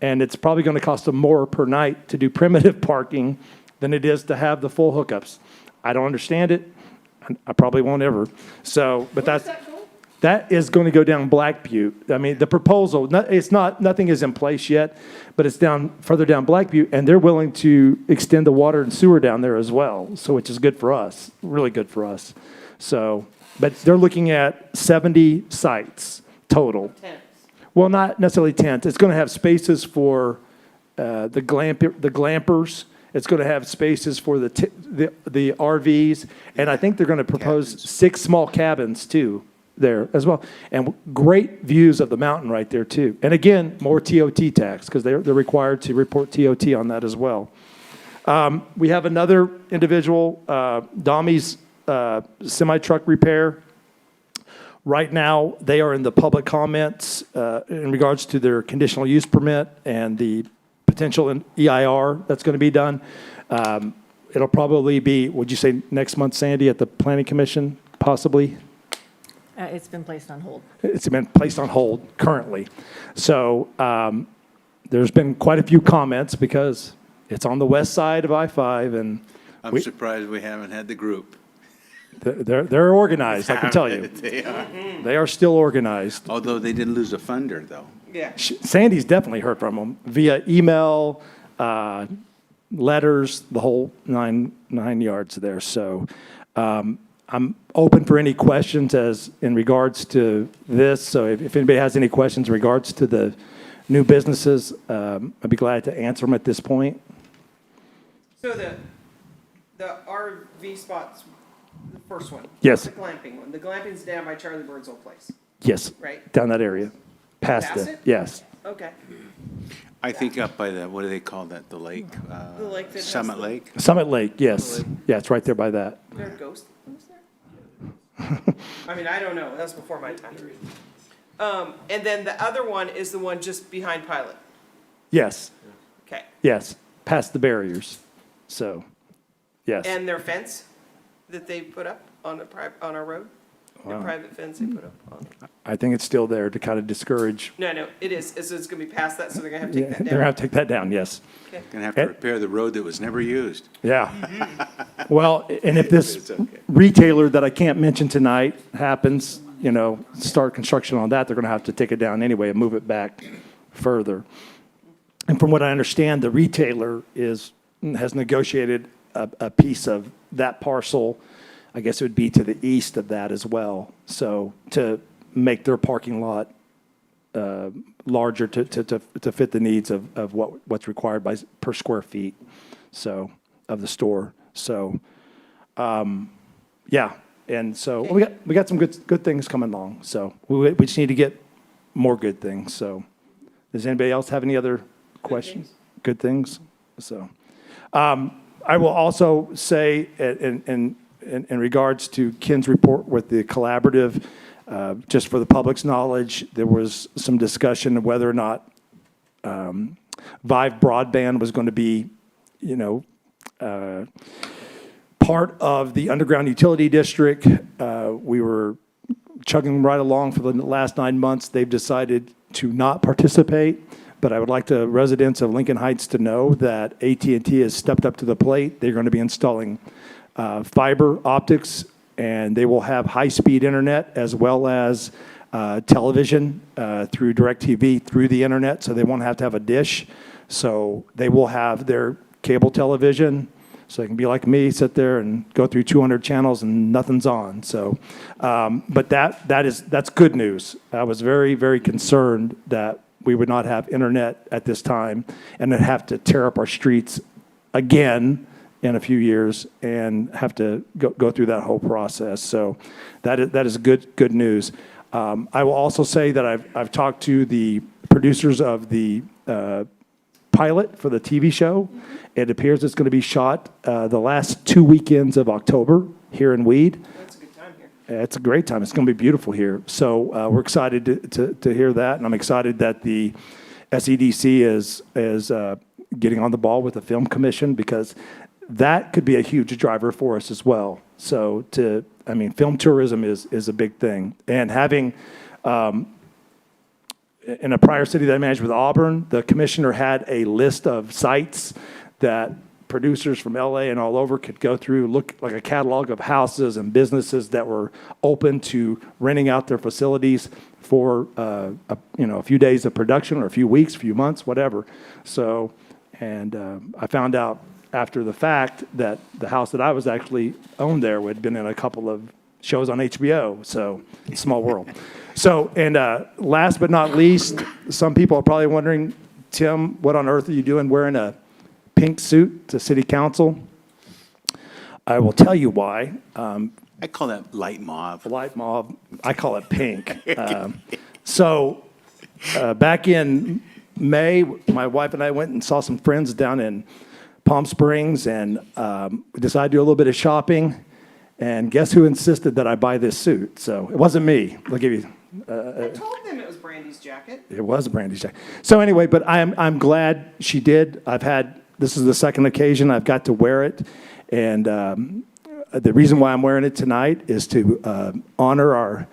S7: And it's probably going to cost them more per night to do primitive parking than it is to have the full hookups. I don't understand it. I probably won't ever. But that is going to go down Black Butte. I mean, the proposal, nothing is in place yet, but it's further down Black Butte, and they're willing to extend the water and sewer down there as well, which is good for us, really good for us. But they're looking at 70 sites total. Well, not necessarily tents. It's going to have spaces for the glampers. It's going to have spaces for the RVs, and I think they're going to propose 6 small cabins too there as well. And great views of the mountain right there too. And again, more TOT tax because they're required to report TOT on that as well. We have another individual, Dami's semi-truck repair. Right now, they are in the public comments in regards to their conditional use permit and the potential EIR that's going to be done. It'll probably be, would you say next month, Sandy, at the Planning Commission, possibly?
S3: It's been placed on hold.
S7: It's been placed on hold currently. So there's been quite a few comments because it's on the west side of I-5 and
S2: I'm surprised we haven't had the group.
S7: they're organized, I can tell you.
S2: They are.
S7: They are still organized.
S2: Although they did lose a funder, though.
S6: Yeah.
S7: Sandy's definitely heard from them via email, letters, the whole nine yards there. So I'm open for any questions as in regards to this. So if anybody has any questions in regards to the new businesses, I'd be glad to answer them at this point.
S6: So the RV spots, the first one.
S7: Yes.
S6: The glamping one. The glamping's down by Charlie Bird's old place.
S7: Yes.
S6: Right.
S7: Down that area. Past
S6: Past
S7: it.
S6: it?
S7: Yes.
S6: Okay.
S2: I think up by the, what do they call that, the lake?
S6: The lake that has
S2: Summit
S6: the-
S2: Lake?
S7: Summit Lake, yes. Yeah, it's right there by that.
S6: Is there a ghost lives there? I mean, I don't know. That's before my time. And then the other one is the one just behind Pilot.
S7: Yes.
S6: Okay.
S7: Yes. Past the barriers. So, yes.
S6: And their fence that they put up on on our road? Their
S7: Wow.
S6: private fence they put up on.
S7: I think it's still there to kind of discourage.
S6: No, it is. It's gonna be past that, so they're gonna have to
S7: Yeah,
S6: take that
S7: they're
S6: down.
S7: gonna have to take that down, yes.
S6: Okay.
S2: Gonna have to repair the road that was never used.
S7: Yeah. Well, and if this
S2: It's okay.
S7: retailer that I can't mention tonight happens, start construction on that, they're gonna have to take it down anyway and move it back further. And from what I understand, the retailer has negotiated a piece of that parcel. I guess it would be to the east of that as well. So to make their parking lot larger to fit the needs of what's required per square feet, so, of the store. So, yeah, and so we got some good things coming along. So we just need to get more good things. So does anybody else have any other questions? Good things? So, I will also say in regards to Ken's report with the collaborative, just for the public's knowledge, there was some discussion of whether or not Vive Broadband was going to be, part of the underground utility district. We were chugging right along for the last 9 months. They've decided to not participate, but I would like the residents of Lincoln Heights to know that AT&T has stepped up to the plate. They're going to be installing fiber optics, and they will have high-speed internet as well as television through DirecTV through the internet, so they won't have to have a dish. So they will have their cable television, so they can be like me, sit there and go through 200 channels and nothing's on. So, but that's good news. I was very, very concerned that we would not have internet at this time and then have to tear up our streets again in a few years and have to go through that whole process. So that is good news. I will also say that I've talked to the producers of the pilot for the TV show. It appears it's going to be shot the last 2 weekends of October here in Weed.
S6: That's a good time here.
S7: It's a great time. It's going to be beautiful here. So we're excited to hear that, and I'm excited that the SEDC is getting on the ball with the Film Commission because that could be a huge driver for us as well. So film tourism is a big thing. And having, in a prior city that I managed with Auburn, the commissioner had a list of sites that producers from LA and all over could go through, look like a catalog of houses and businesses that were open to renting out their facilities for a few days of production or a few weeks, a few months, whatever. So, and I found out after the fact that the house that I was actually owned there had been in a couple of shows on HBO. So, small world. So, and last but not least, some people are probably wondering, Tim, what on earth are you doing wearing a pink suit to city council? I will tell you why.
S2: I call that light mauve.
S7: Light mauve. I call it pink. So back in May, my wife and I went and saw some friends down in Palm Springs, and we decided to do a little bit of shopping. And guess who insisted that I buy this suit? So it wasn't me. I'll give you.
S6: I told them it was Brandy's jacket.
S7: It was a Brandy's jacket. So anyway, but I'm glad she did. This is the second occasion I've got to wear it, and the reason why I'm wearing it tonight is to honor our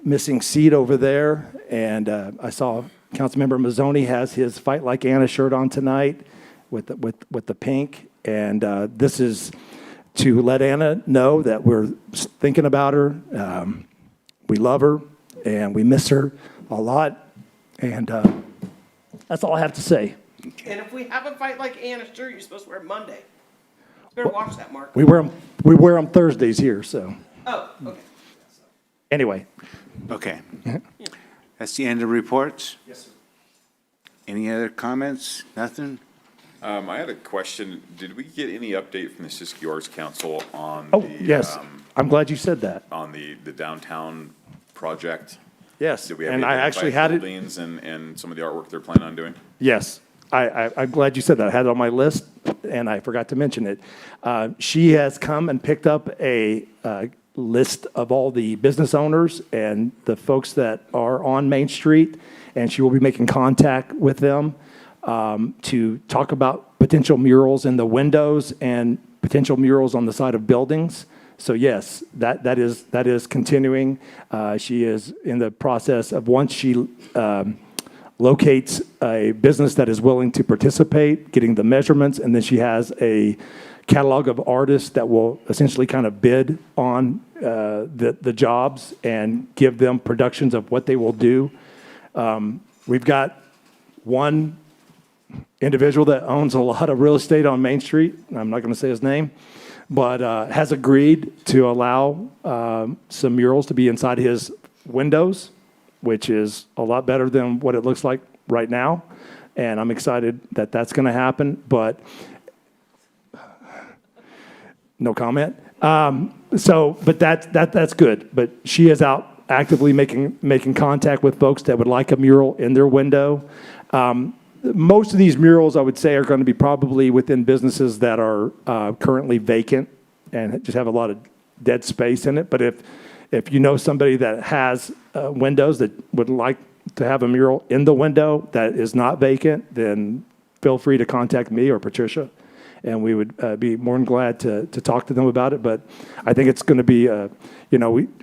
S7: missing seat over there. And I saw Councilmember Mazzoni has his Fight Like Anna shirt on tonight with the pink, and this is to let Anna know that we're thinking about her. We love her, and we miss her a lot, and that's all I have to say.
S6: And if we have a Fight Like Anna shirt, you're supposed to wear it Monday. You better watch that, Mark.
S7: We wear them Thursdays here, so
S6: Oh, okay.
S7: anyway.
S2: Okay. That's the end of reports? Yes, sir. Any other comments? Nothing?
S10: I had a question. Did we get any update from the Siskiyou Arts Council on
S7: Oh,
S10: the,
S7: yes. I'm glad you said that.
S10: on the downtown project?
S7: Yes,
S10: Did we have
S7: and
S10: any
S7: I actually
S10: identified
S7: had it.
S10: buildings and some of the artwork they're planning on doing?
S7: Yes, I'm glad you said that. I had it on my list, and I forgot to mention it. She has come and picked up a list of all the business owners and the folks that are on Main Street, and she will be making contact with them to talk about potential murals in the windows and potential murals on the side of buildings. So yes, that is continuing. She is in the process of, once she locates a business that is willing to participate, getting the measurements, and then she has a catalog of artists that will essentially kind of bid on the jobs and give them productions of what they will do. We've got one individual that owns a lot of real estate on Main Street. I'm not going to say his name, but has agreed to allow some murals to be inside his windows, which is a lot better than what it looks like right now. And I'm excited that that's going to happen, but no comment. But that's good. But she is out actively making contact with folks that would like a mural in their window. Most of these murals, I would say, are going to be probably within businesses that are currently vacant and just have a lot of dead space in it. But if you know somebody that has windows that would like to have a mural in the window that is not vacant, then feel free to contact me or Patricia, and we would be more than glad to talk to them about it. But I think it's going to be,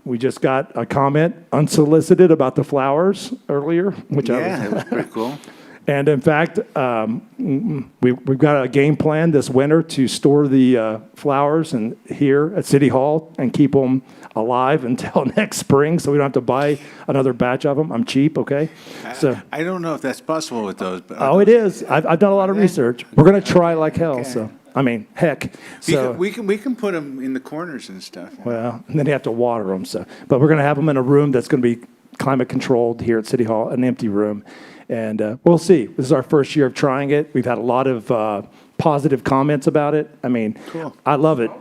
S7: we just got a comment unsolicited about the flowers earlier, which
S2: Yeah, that was pretty cool.
S7: And in fact, we've got a game plan this winter to store the flowers here at City Hall and keep them alive until next spring, so we don't have to buy another batch of them. I'm cheap, okay? So,
S2: I don't know if that's possible with those, but.
S7: oh, it is. I've done a lot of research. We're going to try like hell, so, I mean, heck. So,
S2: We can put them in the corners and stuff.
S7: well, and then you have to water them, so. But we're going to have them in a room that's going to be climate controlled here at City Hall, an empty room. And we'll see. This is our first year of trying it. We've had a lot of positive comments about it. I mean,
S2: Cool.
S7: I love it.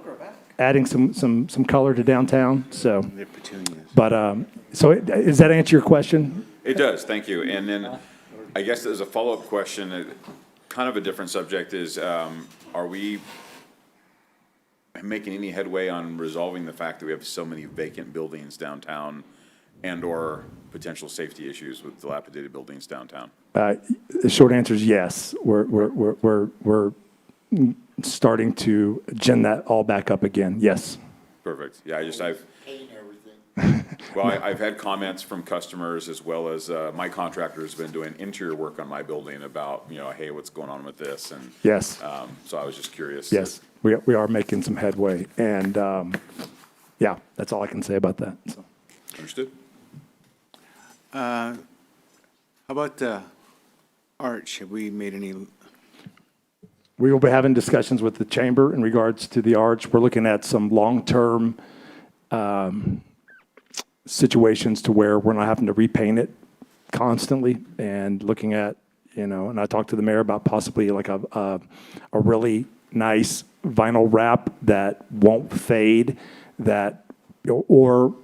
S7: Adding some color to downtown, so.
S2: They're petunias.
S7: But, so does that answer your question?
S10: It does, thank you. And then, I guess as a follow-up question, kind of a different subject is, are we making any headway on resolving the fact that we have so many vacant buildings downtown and/or potential safety issues with dilapidated buildings downtown?
S7: The short answer is yes. We're starting to gin that all back up again. Yes.
S10: Perfect. Yeah, I've had comments from customers as well as, my contractor's been doing interior work on my building about, hey, what's going on with this? And,
S7: Yes.
S10: so I was just curious.
S7: Yes. We are making some headway, and yeah, that's all I can say about that. So.
S10: Understood.
S2: How about the arch? Have we made any?
S7: We will be having discussions with the chamber in regards to the arch. We're looking at some long-term situations to where we're not having to repaint it constantly, and looking at, and I talked to the mayor about possibly like a really nice vinyl wrap that won't fade, or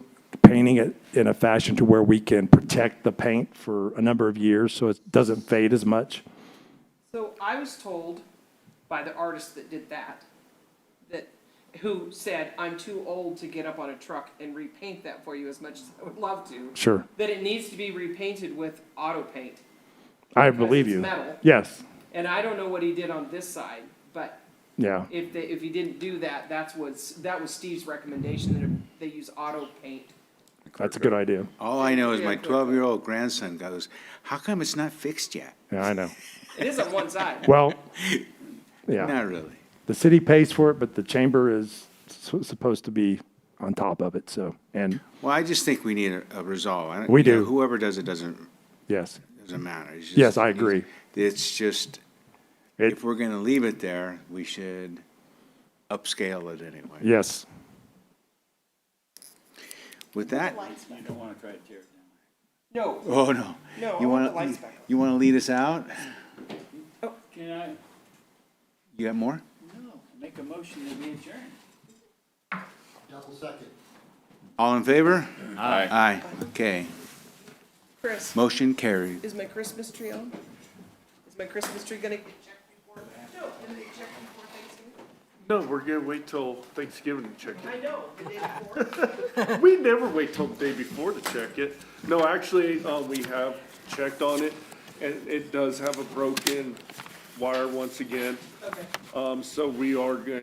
S7: painting it in a fashion to where we can protect the paint for a number of years so it doesn't fade as much.
S6: So I was told by the artist that did that, who said, I'm too old to get up on a truck and repaint that for you as much as I would love to.
S7: Sure.
S6: That it needs to be repainted with auto paint.
S7: I
S6: because
S7: believe
S6: it's
S7: you.
S6: metal.
S7: Yes,
S6: And I don't know what he did on this side, but
S7: yeah.
S6: if he didn't do that, that was Steve's recommendation, that they use auto paint.
S7: That's a good idea.
S2: All I know is my 12-year-old grandson goes, how come it's not fixed yet?
S7: Yeah, I know.
S6: It is on one side.
S7: Well, yeah.
S2: Not really.
S7: The city pays for it, but the chamber is supposed to be on top of it, so, and,
S2: Well, I just think we need a resolve. I don't-
S7: We
S2: you know,
S7: do.
S2: Whoever does it doesn't
S7: yes.
S2: matter. It's
S7: Yes,
S2: just-
S7: I agree.
S2: It's just, if we're gonna leave it there, we should upscale it anyway.
S7: Yes.
S2: With that,
S5: You don't want to try to tear it
S6: No,
S2: oh, no.
S6: no, I
S2: You
S6: want the
S2: wanna,
S6: lights back on.
S2: you wanna lead us out?
S5: down. Can I,
S2: You got more?
S5: no, make a motion that we adjourn?
S4: Double second.
S2: All in favor?
S10: Aye.
S2: Aye, okay.
S6: Chris,
S2: Motion carried.
S6: is my Christmas tree on? Is my Christmas tree gonna get checked before? No, didn't they check before Thanksgiving?
S15: No, we're gonna wait till Thanksgiving to check
S6: I know, the day before.
S15: it. We never wait till the day before to check it. No, actually, we have checked on it, and it does have a broken wire once again.
S6: Okay.
S15: So we are going